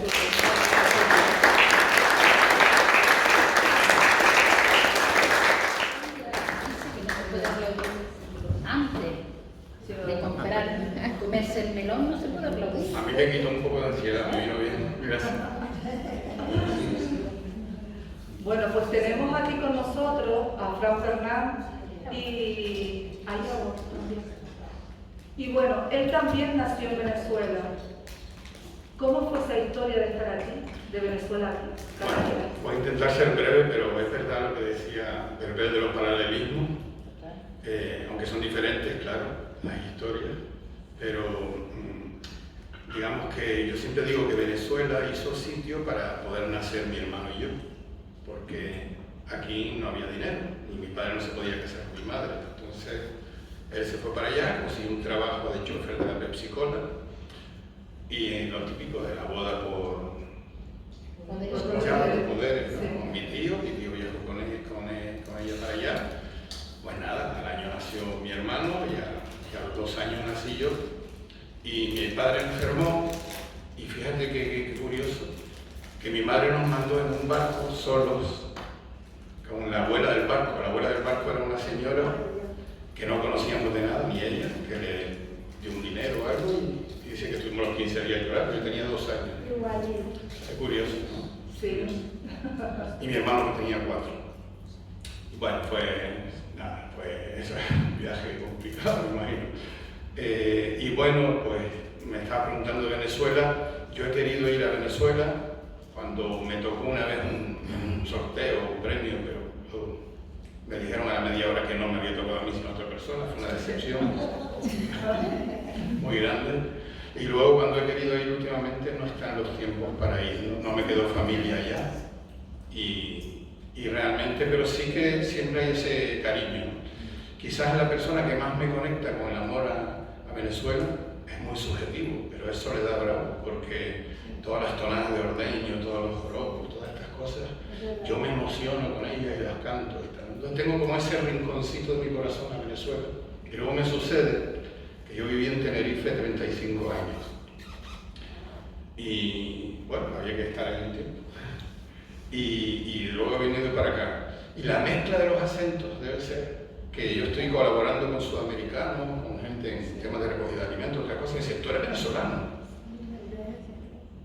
Antes de comprar, comerse el melón no se puede aplaudir. A mí me quitó un poco de ansiedad, me vino bien. Gracias. Bueno, pues tenemos aquí con nosotros a Fran Fernán y a Iago también. Y bueno, él también nació en Venezuela. ¿Cómo fue esa historia de estar aquí, de Venezuela aquí? Bueno, voy a intentar ser breve, pero es verdad lo que decía Berbel de los paralelismos, aunque son diferentes, claro, las historias, pero digamos que yo siempre digo que Venezuela hizo sitio para poder nacer mi hermano y yo, porque aquí no había dinero, y mi padre no se podía casar con mi madre, entonces él se fue para allá, consiguió un trabajo de chofer de la Pepsi Cola, y lo típico de la boda por poderes, ¿no? Sí. Con mi tío viajó con ella para allá. Pues nada, al año nació mi hermano, y a los 2 años nací yo, y mi padre enfermó, y fíjate que curioso, que mi madre nos mandó en un barco solos, con la abuela del barco. La abuela del barco era una señora que no conocíamos de nada, ni ella, que le dio un dinero o algo, y dice que estuvimos los 15 días llorando. Yo tenía 2 años. Igualito. Es curioso, ¿no? Sí. Y mi hermano no tenía 4. Bueno, pues nada, pues eso es un viaje complicado, me imagino. Y bueno, pues me estaba preguntando de Venezuela. Yo he querido ir a Venezuela cuando me tocó una vez un sorteo, un premio, pero me dijeron a la media hora que no me había tocado a mí sino a otra persona. Fue una decepción muy grande. Y luego cuando he querido ir últimamente no están los tiempos para ir, no me quedó familia allá. Y realmente, pero sí que siempre hay ese cariño. Quizás la persona que más me conecta con el amor a a Venezuela es muy subjetivo, pero es Soledad Bravo, porque todas las tonadas de ordeño, todos los joropos, todas estas cosas, yo me emociono con ellas y las canto. Entonces tengo como ese rinconcito de mi corazón a Venezuela. Y luego me sucede que yo viví en Tenerife 35 años. Y bueno, había que estar en el tiempo. Y luego he venido para acá. Y la mezcla de los acentos debe ser que yo estoy colaborando con sudamericanos, con gente en temas de recogida de alimentos, otra cosa, y dice, tú eres venezolano.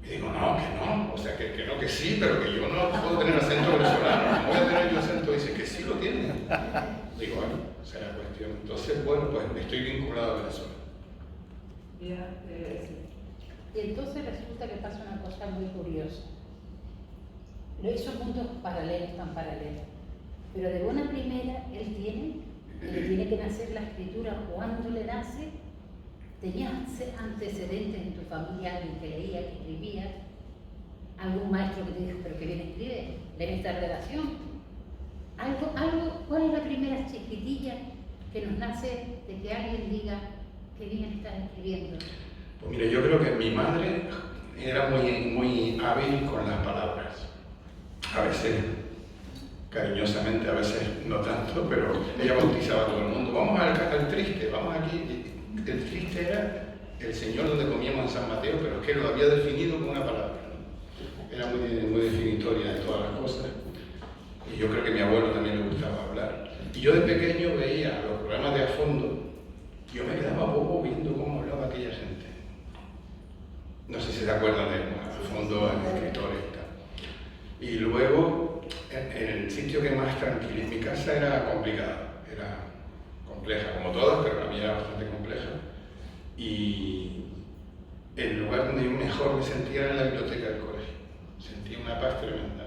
Y digo, no, que no, o sea, que no, que sí, pero que yo no puedo tener acento venezolano, no voy a tener yo acento, dice que sí lo tiene. Digo, bueno, esa es la cuestión. Entonces, bueno, pues estoy vinculado a Venezuela. Y entonces resulta que pasa una cosa muy curiosa. Esos mundos paralelos, tan paralelos. Pero de buena primera, él tiene que nacer la escritura. Cuando le nace, ¿tenías antecedentes en tu familia, alguien que leía, que escribía? ¿Algún maestro que te dijo, pero que bien escribe? ¿Ven esta redacción? ¿Cuál es la primera chiquitilla que nos nace de que alguien diga que bien estás escribiendo? Pues mire, yo creo que mi madre era muy hábil con las palabras. A veces cariñosamente, a veces no tanto, pero ella bautizaba a todo el mundo. Vamos al triste, vamos aquí. El triste era el Señor donde comíamos en San Mateo, pero es que lo había definido con una palabra. Era muy definitoria de todas las cosas. Y yo creo que a mi abuelo también le gustaba hablar. Y yo de pequeño veía los programas de A Fondo, y yo me quedaba bobo viendo cómo hablaba aquella gente. No sé si se acuerdan de A Fondo, escritores y tal. Y luego, en el sitio que más tranquilo, mi casa era complicada, era compleja como todas, pero la mía era bastante compleja. Y el lugar donde yo mejor me sentía era en la biblioteca del colegio. Sentía una paz tremenda.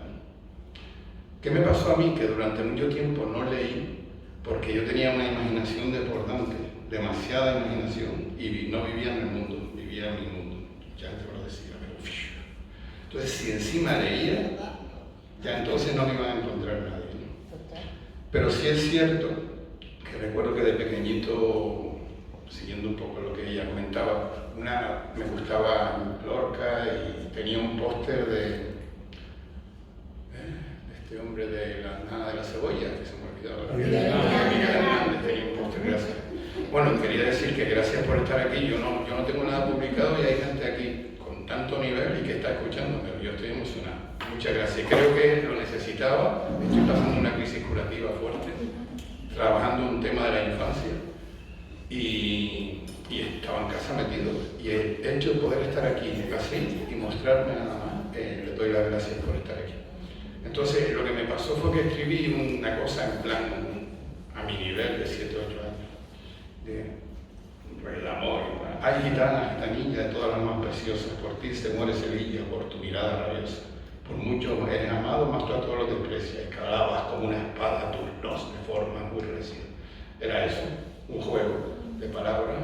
¿Qué me pasó a mí? Que durante mucho tiempo no leí porque yo tenía una imaginación desbordante, demasiada imaginación, y no vivía en el mundo, vivía en mi mundo. Ya te lo decía, pero... Entonces, si encima leía, ya entonces no me iban a encontrar nadie, ¿no? Pero sí es cierto que recuerdo que de pequeñito, siguiendo un poco lo que ella comentaba, me gustaba Lorca y tenía un póster de este hombre de la nada de la cebolla, que se me olvidaba. Miguel Hernández tenía un póster, gracias. Bueno, quería decir que gracias por estar aquí. Yo no tengo nada publicado y hay gente aquí con tanto nivel y que está escuchándome. Yo estoy emocionado. Muchas gracias. Creo que lo necesitaba. Estoy pasando una crisis curativa fuerte, trabajando un tema de la infancia y estaba en casa metido. Y el hecho de poder estar aquí así y mostrarme nada más, le doy las gracias por estar aquí. Entonces, lo que me pasó fue que escribí una cosa en plan a mi nivel de 7 o 8 años, de el amor. Hay gitanas, gitanillas de todas las más preciosas, por ti se muere Sevilla, por tu mirada rabiosa. Por mucho eres amado, más tú a todos los desprecias. Escalabas como una espada tus los de forma muy recia. Era eso, un juego de palabras,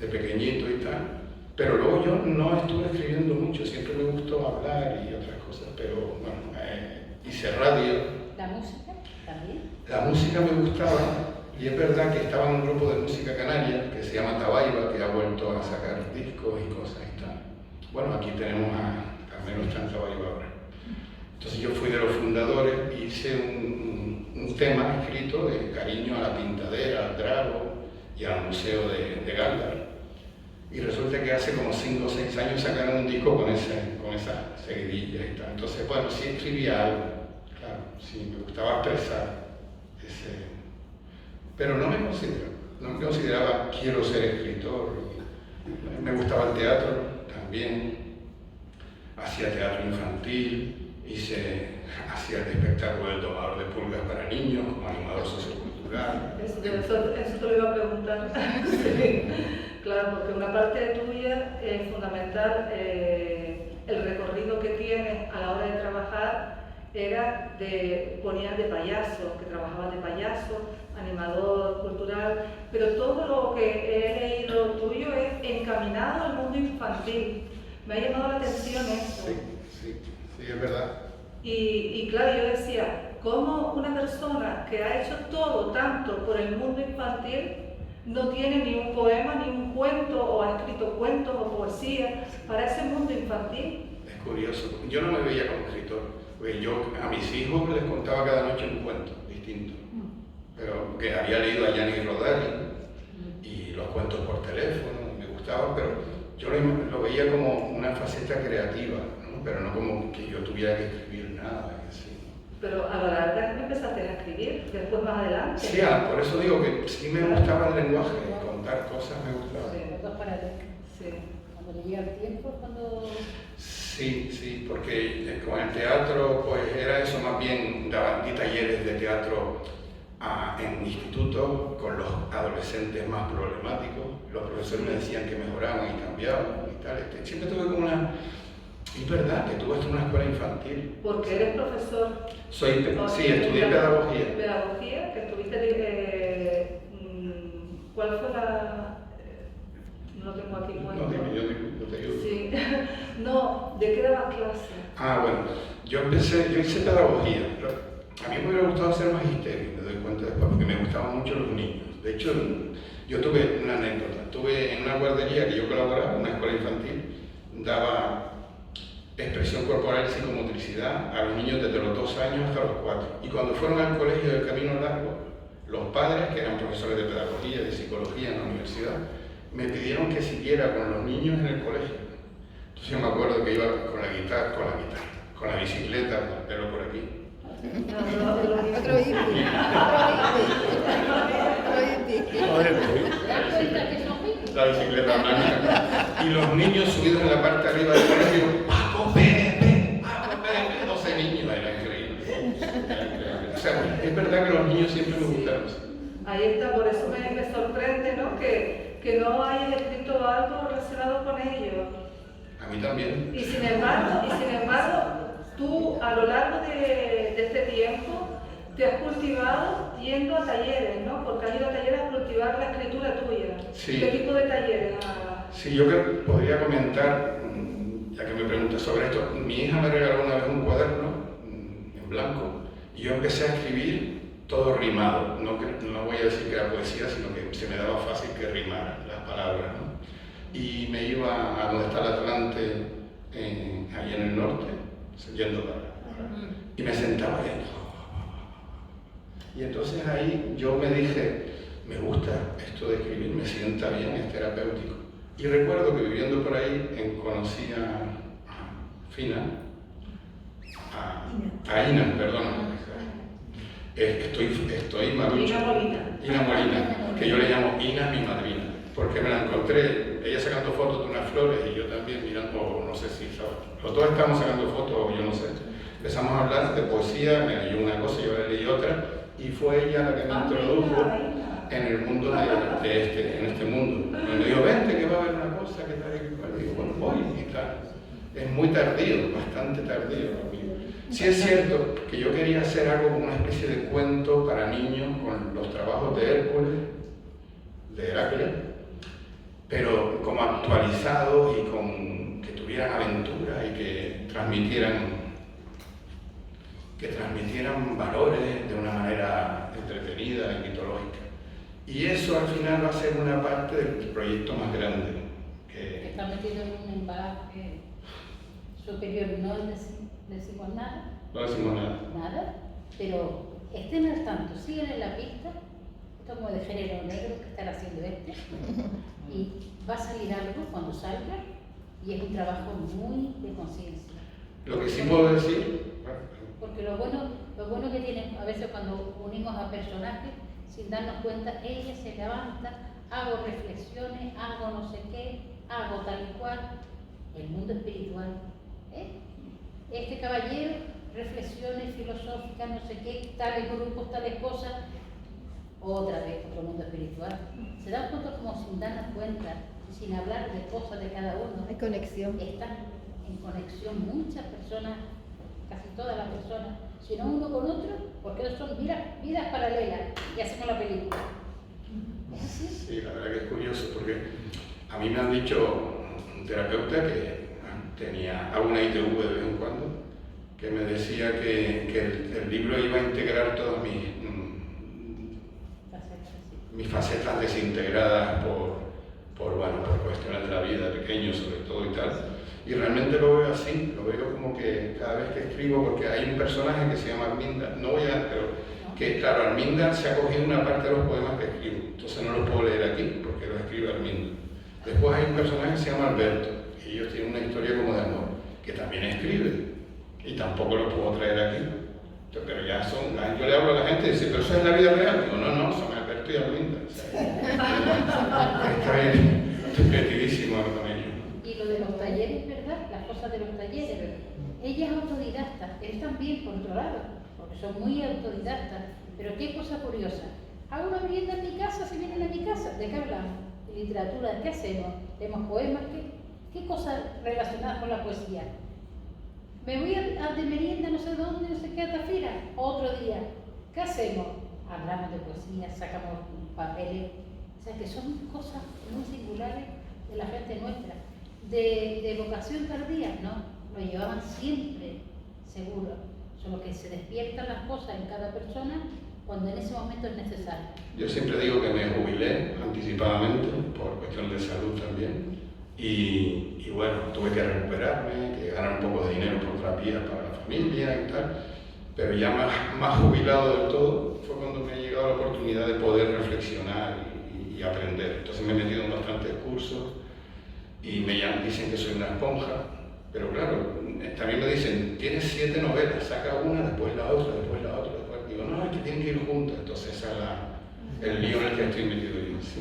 de pequeñito y tal. Pero luego yo no estuve escribiendo mucho, siempre me gustó hablar y otras cosas, pero bueno, hice radio. ¿La música también? La música me gustaba, y es verdad que estaba en un grupo de música canaria que se llama Tabaiba, que ha vuelto a sacar discos y cosas y tal. Bueno, aquí tenemos menos tanta Tabaiba ahora. Entonces yo fui de los fundadores y hice un tema escrito de cariño a la pintadera, al Drago y al museo de Gáldar. Y resulta que hace como 5 o 6 años sacaron un disco con esa seguidilla y tal. Entonces, bueno, sí escribía algo, claro, sí me gustaba expresar pero no me consideraba quiero ser escritor. Me gustaba el teatro también, hacía teatro infantil, hacía el espectáculo del domador de pulgas para niños como animador sociocultural. Eso te lo iba a preguntar. Sí. Claro, porque una parte tuya es fundamental, el recorrido que tienes a la hora de trabajar ponías de payaso, que trabajabas de payaso, animador cultural, pero todo lo que he leído tuyo es encaminado al mundo infantil. Me ha llamado la atención esto. Sí, es verdad. Y claro, yo decía, ¿cómo una persona que ha hecho todo tanto por el mundo infantil no tiene ni un poema, ni un cuento, o ha escrito cuentos o poesía para ese mundo infantil. Es curioso, yo no me veía como escritor, porque yo a mis hijos les contaba cada noche un cuento distinto, pero que había leído a Gianni Rodari y los cuentos por teléfono, me gustaban, pero yo lo veía como una faceta creativa, ¿no? Pero no como que yo tuviera que escribir nada. Así. Pero a la larga empezaste a escribir, después más adelante. Sí, por eso digo que sí me gustaba el lenguaje, contar cosas me gustaba. Dos para dos. Sí. Cuando le llega el tiempo, cuando... Sí, porque con el teatro pues era eso, más bien di talleres de teatro en institutos con los adolescentes más problemáticos. Los profesores me decían que mejoraban y cambiaban y tal. Siempre tuve como una... Es verdad que tuve una escuela infantil. Porque eres profesor. Sí, estudié pedagogía. Pedagogía, que estuviste... ¿Cuál fue la...? No lo tengo aquí puesto. No, dime, yo te ayudo. Sí. No, ¿de qué dabas clase? Bueno, yo hice pedagogía. A mí me hubiera gustado hacer magisterio, me doy cuenta después, porque me gustaban mucho los niños. De hecho, yo tuve una anécdota. Tuve en una guardería que yo colaboraba, una escuela infantil, daba expresión corporal y psicomotricidad a los niños desde los 2 años hasta los 4. Y cuando fueron al colegio del Camino Largo, los padres, que eran profesores de pedagogía, de psicología en la universidad, me pidieron que siguiera con los niños en el colegio. Entonces yo me acuerdo que iba con la bicicleta, con el pelo por aquí. Otro hippie. La bicicleta blanca. Y los niños subidos en la parte de arriba del colegio, Paco Pepe, 12 niños, era increíble. O sea, es verdad que los niños siempre me gustaron. Ahí está, por eso me sorprende, ¿no? Que no hayas escrito algo relacionado con ellos. A mí también. Y sin embargo, tú a lo largo de este tiempo te has cultivado yendo a talleres, ¿no? Porque has ido a talleres a cultivar la escritura tuya. Sí. ¿Qué tipo de talleres? Sí, yo creo que podría comentar, ya que me preguntas sobre esto, mi hija me regaló una vez un cuaderno en blanco y yo empecé a escribir todo rimado. No voy a decir que era poesía, sino que se me daba fácil que rimaran las palabras, ¿no? Y me iba a donde está el Atlante, ahí en el norte, yendo para allá. Y me sentaba ahí. Y entonces ahí yo me dije, me gusta esto de escribir, me sienta bien, es terapéutico. Y recuerdo que viviendo por ahí conocí a Ina, perdón. Estoy malucho. Ina Molina, que yo le llamo Ina mi madrina, porque me la encontré, ella sacando fotos de unas flores y yo también mirando, no sé si, los dos estamos sacando fotos, o yo no sé. Empezamos a hablar de poesía, me leyó una cosa, yo le leí otra, y fue ella la que me introdujo en el mundo en este mundo. Me dijo, vente que va a haber una cosa, que tal y cual. Digo, bueno, voy y tal. Es muy tardío, bastante tardío. Sí es cierto que yo quería hacer algo como una especie de cuento para niños con los trabajos de Hércules, de Heracles, pero como actualizados y que tuvieran aventura y que transmitieran valores de una manera entretenida y mitológica. Y eso al final va a ser una parte del proyecto más grande. Está metido en un embalaje superior, no decimos nada. No decimos nada. Nada, pero no es tanto, siguen en la pista, esto como de género negro que están haciendo y va a salir algo cuando salga, y es un trabajo muy de conciencia. Lo que sí puedo decir... Porque lo bueno que tiene, a veces cuando unimos a personajes, sin darnos cuenta, ella se levanta, hago reflexiones, hago no sé qué, hago tal y cual, el mundo espiritual. Este caballero, reflexiones filosóficas, no sé qué, tales grupos, tales cosas, otra vez otro mundo espiritual. Se dan cuenta como sin darnos cuenta, sin hablar de cosas de cada uno. Hay conexión. Están en conexión muchas personas, casi todas las personas, si no uno con otro, porque son vidas paralelas, y hacemos la película. ¿Es así? Sí, la verdad que es curioso, porque a mí me han dicho un terapeuta que tenía alguna ITV de vez en cuando, que me decía que el libro iba a integrar todas mis mis facetas desintegradas por cuestiones de la vida, pequeños sobre todo y tal. Y realmente lo veo así, lo veo como que cada vez que escribo, porque hay un personaje que se llama Arminda, no voy a, pero que claro, Arminda se ha cogido una parte de los poemas que escribo, entonces no los puedo leer aquí porque los escribe Arminda. Después hay un personaje que se llama Alberto, y ellos tienen una historia como de amor, que también escribe, y tampoco lo puedo traer aquí. Pero ya son, yo le hablo a la gente y dice, pero eso es la vida real. Digo, no, son Alberto y Arminda. O sea, estoy creativísimo con ellos. Y lo de los talleres, ¿verdad? Las cosas de los talleres. Ella es autodidacta, él también controlado, porque son muy autodidactas. Pero qué cosa curiosa. Hago una merienda en mi casa, si vienen a mi casa, ¿de qué hablamos? De literatura, ¿qué hacemos? ¿Leemos poemas? ¿Qué cosas relacionadas con la poesía? Me voy a de merienda no sé dónde, no sé qué, a Tafira, otro día. ¿Qué hacemos? Hablamos de poesía, sacamos papeles. O sea que son cosas muy singulares de la gente nuestra. De vocación tardía, no, lo llevaban siempre, seguro. Solo que se despiertan las cosas en cada persona cuando en ese momento es necesario. Yo siempre digo que me jubilé anticipadamente, por cuestiones de salud también. Y bueno, tuve que recuperarme, que ganar un poco de dinero por terapia para la familia y tal, pero ya más jubilado del todo fue cuando me ha llegado la oportunidad de poder reflexionar y aprender. Entonces me he metido en bastantes cursos y dicen que soy una esponja, pero claro, también me dicen, tienes 7 novelas, saca una, después la otra, después la otra, después. Digo, no, es que tienen que ir juntas, entonces ese es el lío en el que estoy metido yo. ¿Sí?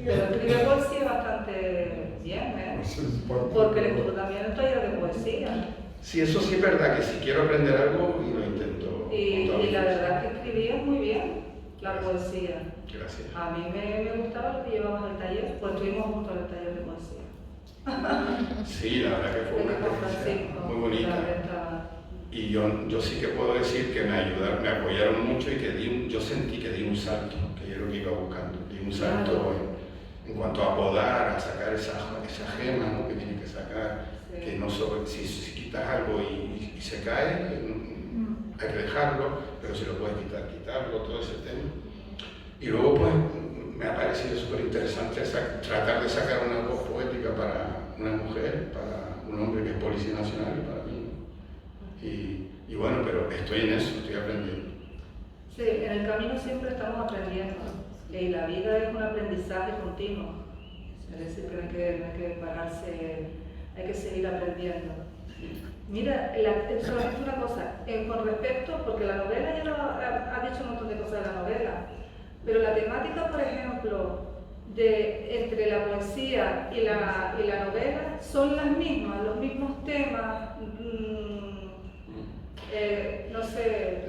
Pero escribe poesía bastante bien, ¿eh? Porque tú también el taller de poesía. Sí, eso sí es verdad, que si quiero aprender algo y lo intento. Y la verdad que escribías muy bien la poesía. Gracias. A mí me gustaba lo que llevabas al taller, pues estuvimos juntos en el taller de poesía. Sí, la verdad que fue una experiencia muy bonita. Y yo sí que puedo decir que me apoyaron mucho y que yo sentí que di un salto, que yo lo que iba buscando. Di un salto en cuanto a podar, a sacar esa gema, ¿no? Que tiene que sacar, sí. Que no si quitas algo y se cae, hay que dejarlo, pero si lo puedes quitar, quitarlo, todo ese tema. Y luego pues me ha parecido súper interesante tratar de sacar una voz poética para una mujer, para un hombre que es policía nacional y para mí. Y bueno, pero estoy en eso, estoy aprendiendo. Sí, en el camino siempre estamos aprendiendo. Y la vida es un aprendizaje continuo. Es decir, que no hay que pararse, hay que seguir aprendiendo. Mira, solamente una cosa, con respecto, porque la novela ya ha dicho un montón de cosas de la novela, pero la temática, por ejemplo, entre la poesía y la novela son las mismas, los mismos temas, no sé.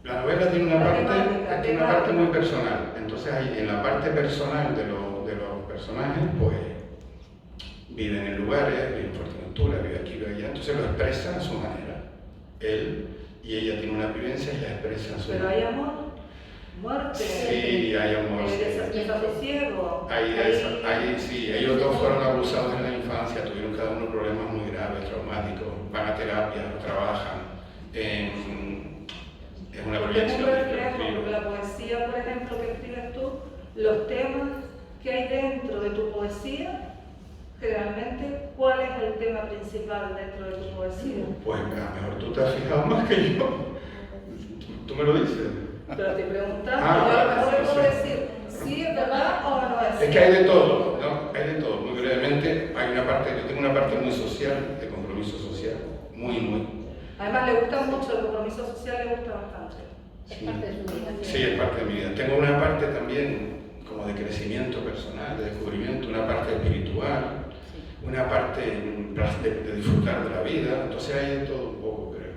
La novela tiene una parte muy personal, entonces en la parte personal de los personajes, pues viven en lugares, viven en Fuerteventura, viven aquí, viven allá, entonces lo expresan a su manera. Él y ella tienen una vivencia y la expresan a su manera. Pero hay amor, muerte, sí, hay amor, desasosiego. Sí, ellos dos fueron abusados en la infancia, tuvieron cada uno problemas muy graves, traumáticos, van a terapia, trabajan. Es una proyección. Porque la poesía, por ejemplo, que escribes tú, los temas que hay dentro de tu poesía, generalmente, ¿cuál es el tema principal dentro de tu poesía? Pues a lo mejor tú te has fijado más que yo. ¿Tú me lo dices? Pero estoy preguntando, yo a lo mejor le puedo decir, ¿sí es verdad o no es? Es que hay de todo, ¿no? Hay de todo. Muy brevemente, yo tengo una parte muy social, de compromiso social, muy. Además, le gusta mucho, el compromiso social le gusta bastante. Es parte de su vida. Sí, es parte de mi vida. Tengo una parte también como de crecimiento personal, de descubrimiento, una parte espiritual, una parte de disfrutar de la vida. Entonces hay de todo un poco, creo.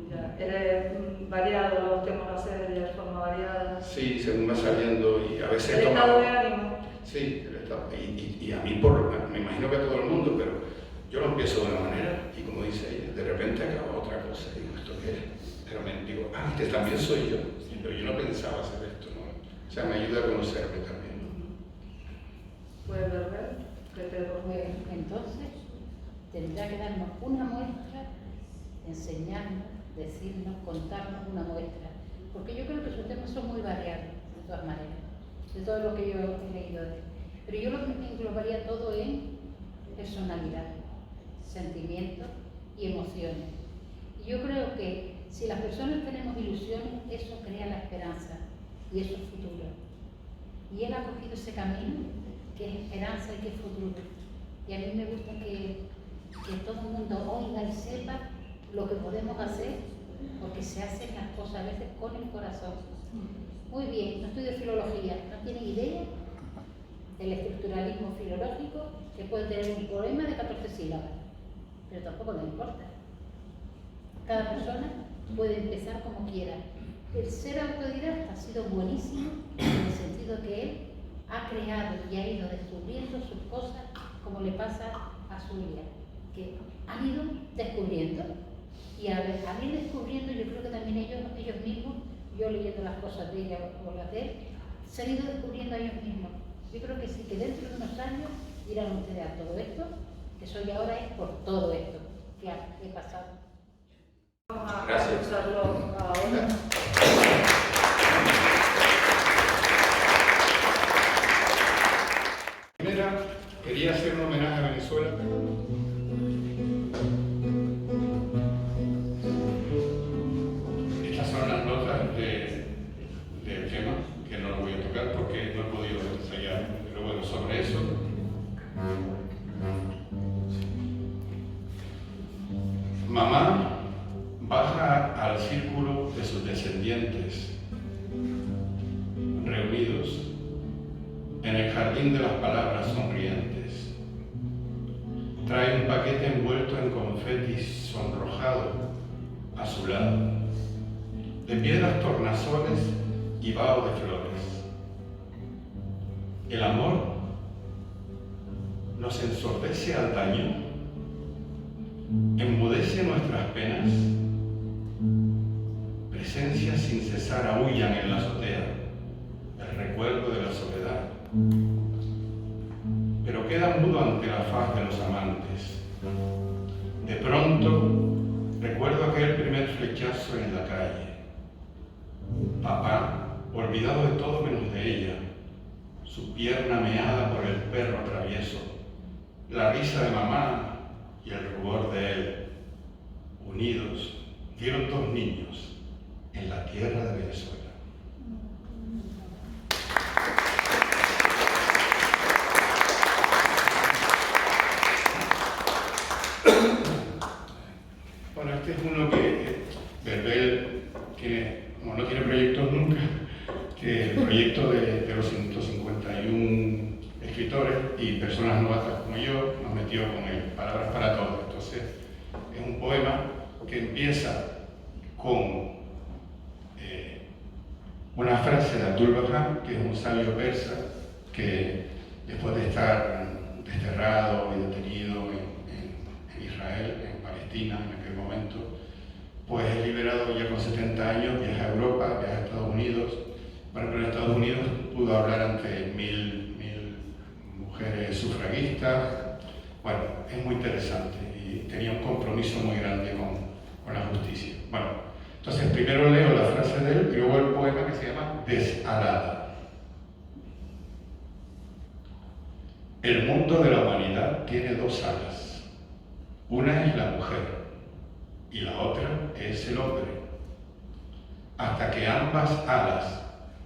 Ya, eres variado, los temas lo haces de forma variada. Sí, según va saliendo y a veces el estado de ánimo. Sí, el estado. Y a mí, me imagino que a todo el mundo, pero yo lo empiezo de una manera y como dice ella, de repente acaba otra cosa y digo, ¿esto qué es? Pero me digo, este también soy yo, pero yo no pensaba hacer esto, ¿no? O sea, me ayuda a conocerme también. ¿Puedes ver? Pues entonces tendrá que darnos una muestra, enseñarnos, decirnos, contarnos una muestra, porque yo creo que sus temas son muy variados. todas maneras, de todo lo que yo he leído de él. Pero yo lo englobaría todo en personalidad, sentimientos y emociones. Y yo creo que si las personas tenemos ilusiones, eso crea la esperanza y eso es futuro. Y él ha cogido ese camino que es esperanza y que es futuro. Y a mí me gusta que todo el mundo oiga y sepa lo que podemos hacer, porque se hacen las cosas a veces con el corazón. Muy bien, no estudio filología, no tienen idea del estructuralismo filológico, que puede tener un poema de 14 sílabas, pero tampoco le importa. Cada persona puede empezar como quiera. El ser autodidacta ha sido buenísimo en el sentido que él ha creado y ha ido descubriendo sus cosas, como le pasa a su hija, que han ido descubriendo. Y al ir descubriendo, yo creo que también ellos mismos, yo leyendo las cosas de ella o las de él, se han ido descubriendo a ellos mismos. Yo creo que sí, que dentro de unos años dirán ustedes a todo esto, que soy ahora es por todo esto que he pasado. Vamos a Gracias. usarlo ahora. Primera, quería hacer un homenaje a Venezuela. Estas son las notas del tema, que no lo voy a tocar porque no he podido ensayar, pero bueno, sobre eso. Mamá baja al círculo de sus descendientes, reunidos en el jardín de las palabras sonrientes. Trae un paquete envuelto en confeti sonrojado a su lado, de piedras tornasoles y vaho de flores. El amor nos ensordece al daño, enmudece nuestras penas. Presencias sin cesar aúllan en la azotea, el recuerdo de la soledad. Pero queda mudo ante la faz de los amantes. De pronto recuerdo aquel primer flechazo en la calle. Papá, olvidado de todo menos de ella, su pierna meada por el perro travieso, la risa de mamá y el rubor de él. Unidos dieron 2 niños en la tierra de Venezuela. Bueno, este es uno que Verbel no tiene proyectos nunca, que el proyecto de los 151 escritores y personas novatas como yo nos metió con él, Palabras para Todos. Entonces, es un poema que empieza con una frase de Abdul-Bahá, que es un sabio persa que después de estar desterrado y detenido en Israel, en Palestina en aquel momento, pues es liberado ya con 70 años, viaja a Europa, viaja a Estados Unidos. Bueno, pero en Estados Unidos pudo hablar ante mil mujeres sufragistas. Bueno, es muy interesante y tenía un compromiso muy grande con la justicia. Bueno, entonces primero leo la frase de él y luego el poema que se llama Desalada. El mundo de la humanidad tiene 2 alas. Una es la mujer y la otra es el hombre. Hasta que ambas alas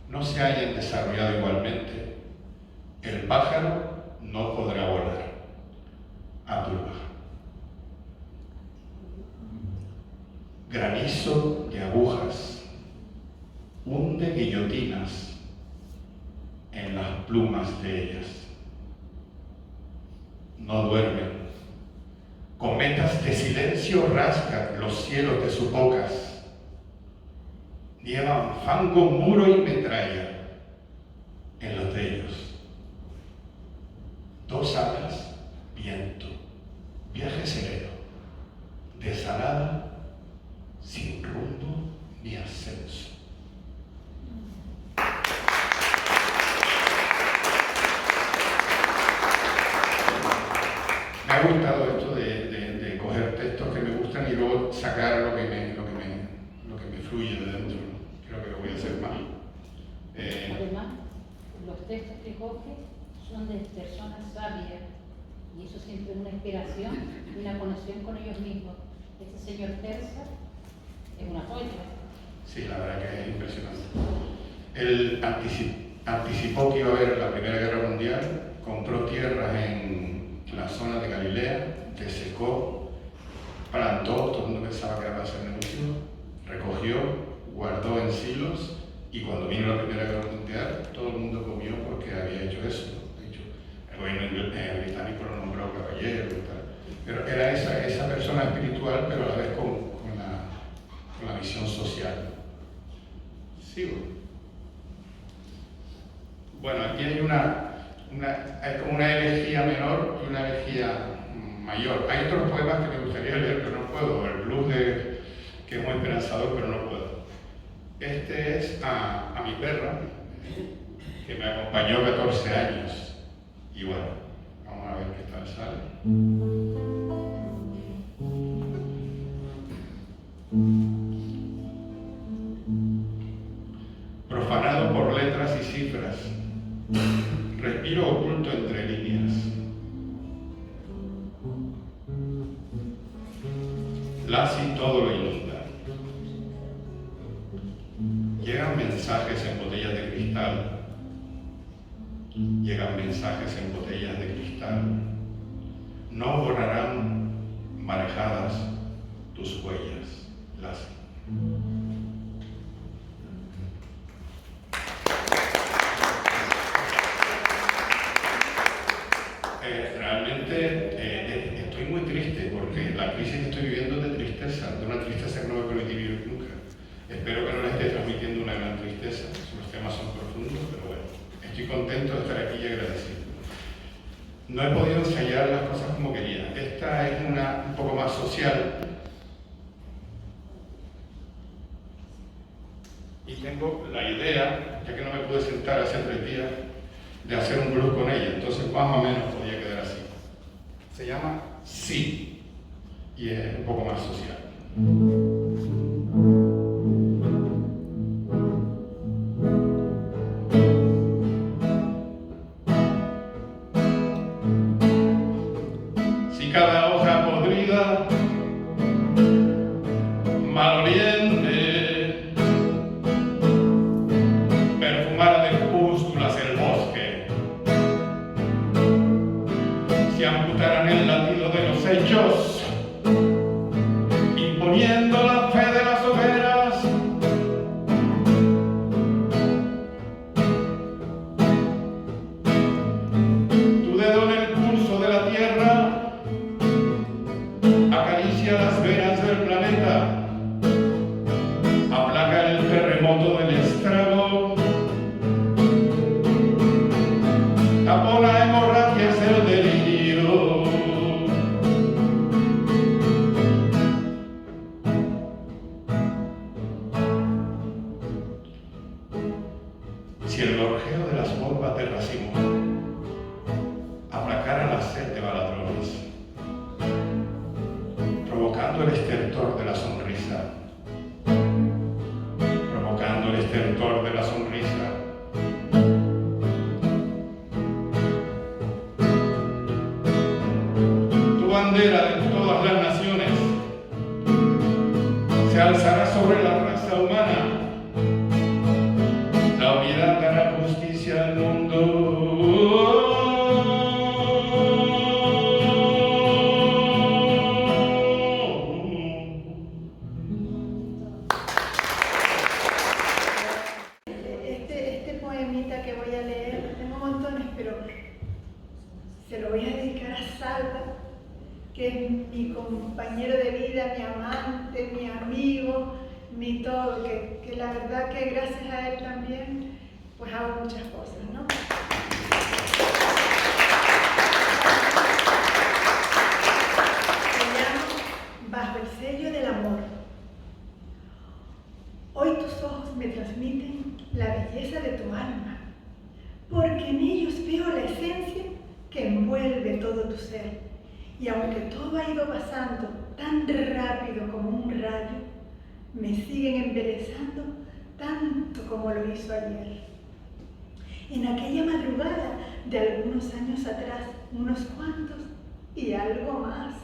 no se hayan desarrollado igualmente, el pájaro no podrá volar. Abdul-Bahá. Granizo de agujas hunde guillotinas en las plumas de ellas. No duermen. Cometas de silencio rasgan los cielos de sus bocas. Llevan fango, muro y metralla en los de ellos. 2 alas, viento, viaje sereno, desalada, sin rumbo ni ascenso. Me ha gustado esto de coger textos que me gustan y luego sacar lo que me fluye de dentro. Creo que lo voy a hacer más. Además, los textos que coge son de personas sabias y eso siempre es una inspiración y una conexión con ellos mismos. Este señor Terza es una joya. Sí, la verdad que es impresionante. Él anticipó que iba a haber la Primera Guerra Mundial, compró tierras en la zona de Galilea, desecó, plantó, todo el mundo pensaba que era para hacer negocio, recogió, guardó en silos y cuando vino la Primera Guerra Mundial todo el mundo comió porque había hecho eso. De hecho, el gobierno británico lo nombró caballero y tal. Pero era esa persona espiritual, pero a la vez con la visión social. Sigo. Bueno, aquí hay hay como una elegía menor y una elegía mayor. Hay otros poemas que me gustaría leer, pero no puedo. El blues que es muy esperanzador, pero no puedo. Este es a mi perra, que me acompañó 14 años. Y bueno, vamos a ver qué tal sale. Profanado por letras y cifras, respiro oculto entre líneas. Lassi todo lo inunda. Llegan mensajes en botellas de cristal. Llegan mensajes en botellas de cristal. No borrarán marejadas tus huellas, Lassi. Realmente estoy muy triste porque la crisis que estoy viviendo es de tristeza, de una tristeza que no me permití vivir nunca. Espero que no le esté transmitiendo una gran tristeza, los temas son profundos, pero bueno, estoy contento de estar aquí y agradecido. No he podido ensayar las cosas como quería. Esta es un poco más social. Y tengo la idea, ya que no me pude sentar hace 3 días, de hacer un blues con ella, entonces más o menos podía quedar así. Se llama Sí, y es un poco más social. Si cada hoja podrida, maloliente, perfumara de pústulas el bosque, si amputaran el latido de los hechos, imponiendo la fe de las hogueras, tu dedo en el pulso de la tierra acaricia las venas del planeta, aplaca el terremoto del estrago, tapona hemorragias el delirio. Si el gorjeo de las bombas de racimo aplacara la sed de baladrones, provocando el estertor de la sonrisa, provocando el estertor de la sonrisa, tu bandera de todas las naciones se alzará sobre la raza humana. La unidad dará justicia al mundo. Este poemita que voy a leer, tengo montones, pero se lo voy a dedicar a Salva, que es mi compañero de vida, mi amante, mi amigo, mi todo, que la verdad que gracias a él también pues hago muchas cosas, ¿no? Se llama Bajo el sello del amor. Hoy tus ojos me transmiten la belleza de tu alma, porque en ellos veo la esencia que envuelve todo tu ser. Y aunque todo ha ido pasando tan rápido como un rayo, me siguen embelesando tanto como lo hizo ayer. en aquella madrugada de algunos años atrás, unos cuantos y algo más,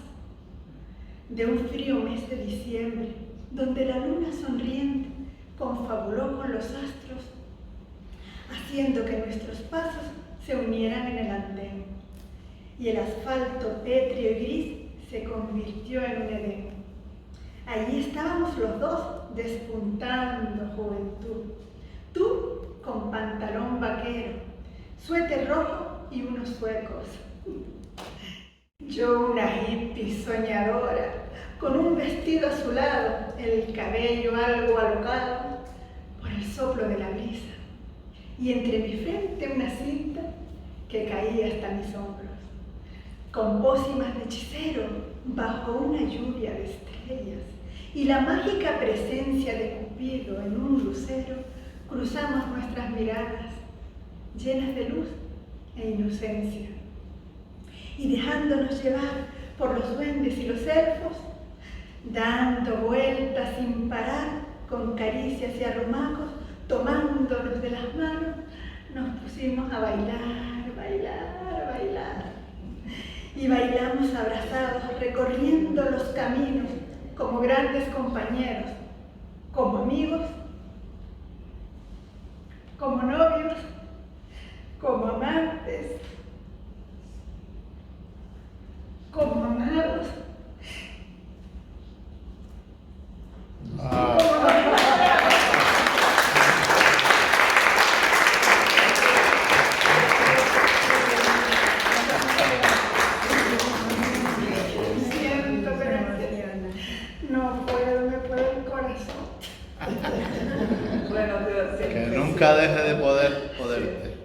de un frío mes de diciembre, donde la luna sonriente confabuló con los astros, haciendo que nuestros pasos se unieran en el andén, y el asfalto pétreo y gris se convirtió en un edén. Allí estábamos los dos, despuntando juventud. Tú con pantalón vaquero, suéter rojo y unos suecos. Yo una hippie soñadora, con un vestido azulado, el cabello algo alocado por el soplo de la brisa, y entre mi frente una cinta que caía hasta mis hombros. Con pócimas de hechicero, bajo una lluvia de estrellas, y la mágica presencia de Cupido en un lucero, cruzamos nuestras miradas, llenas de luz e inocencia. Y dejándonos llevar por los duendes y los elfos, dando vueltas sin parar, con caricias y arrumacos, tomándonos de las manos, nos pusimos a bailar, bailar, bailar. Y bailamos abrazados, recorriendo los caminos, como grandes compañeros, como amigos, como novios, como amantes, como amados. Siento, pero no puedo, me puede el corazón. Bueno, Que nunca deje de poderte.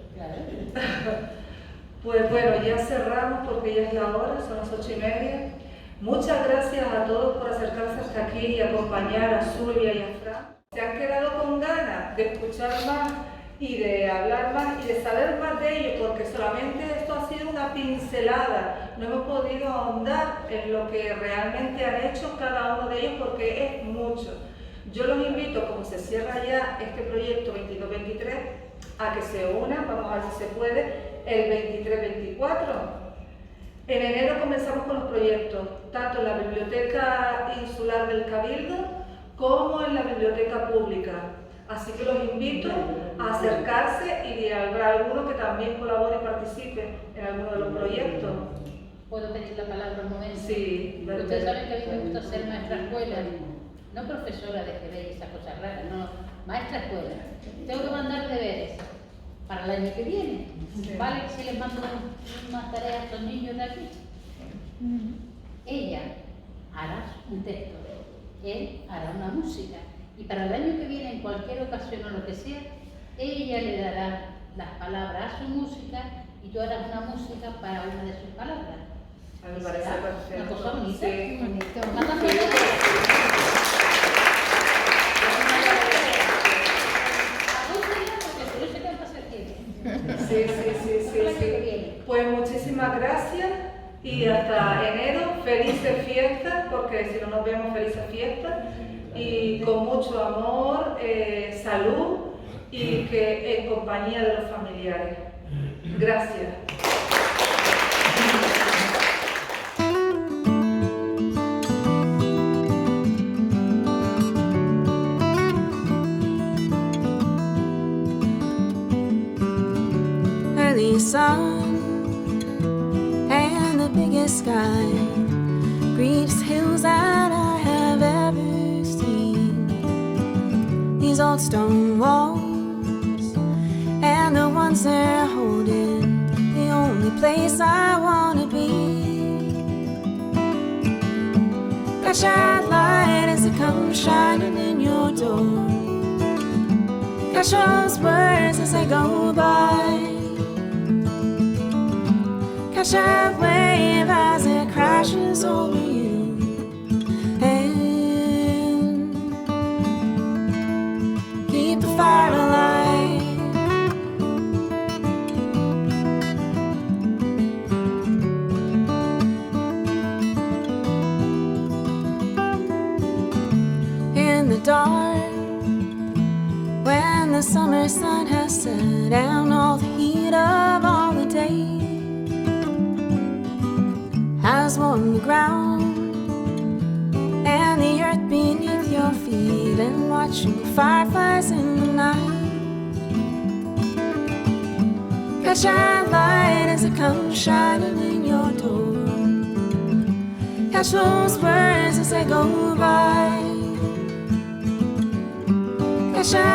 pues bueno, ya cerramos porque ya es la hora, son las 8:30. Muchas gracias a todos por acercarse hasta aquí y acompañar a Zulia y a Fran. Se han quedado con ganas de escuchar más y de hablar más y de saber más de ellos, porque solamente esto ha sido una pincelada. No hemos podido ahondar en lo que realmente han hecho cada uno de ellos porque es mucho. Yo los invito, como se cierra ya este proyecto 22-23, a que se unan, vamos a ver si se puede, el 23-24. En enero comenzamos con los proyectos, tanto en la Biblioteca Insular del Cabildo como en la Biblioteca Pública. Así que los invito a acercarse y habrá alguno que también colabore y participe en alguno de los proyectos. ¿Puedo pedir la palabra un momento? Sí, Ustedes saben que a mí me gusta ser maestra escuela, no profesora de GB y esas cosas raras, no, maestra escuela. Tengo que mandar deberes para el año que viene. Sí. ¿Vale? Si les mando unas tareas a estos niños de aquí. Ella hará un texto, él hará una música. Y para el año que viene, en cualquier ocasión o lo que sea, ella le dará las palabras a su música y tú harás una música para una de sus palabras. A mí me parece perfecto. Una cosa bonita. Sí. Bonito. Una canción Sí. Pues muchísimas gracias y hasta enero. Felices fiestas, porque si no nos vemos, felices fiestas. Y con mucho amor, salud y que en compañía de los familiares. Gracias. Early sun and the biggest sky greets hills that I have ever seen. These old stone walls and the ones they're holding, the only place I wanna be. Catch that light as it comes shining in your door. Catch those words as they go by. Catch that wave as it crashes over you. And keep the fire alive. In the dark, when the summer sun has set down all the heat of all the day has warmed the ground and the earth beneath your feet, and watching fireflies in the night catch our light as it comes shining in your door. Catch those birds as they go by. Catch our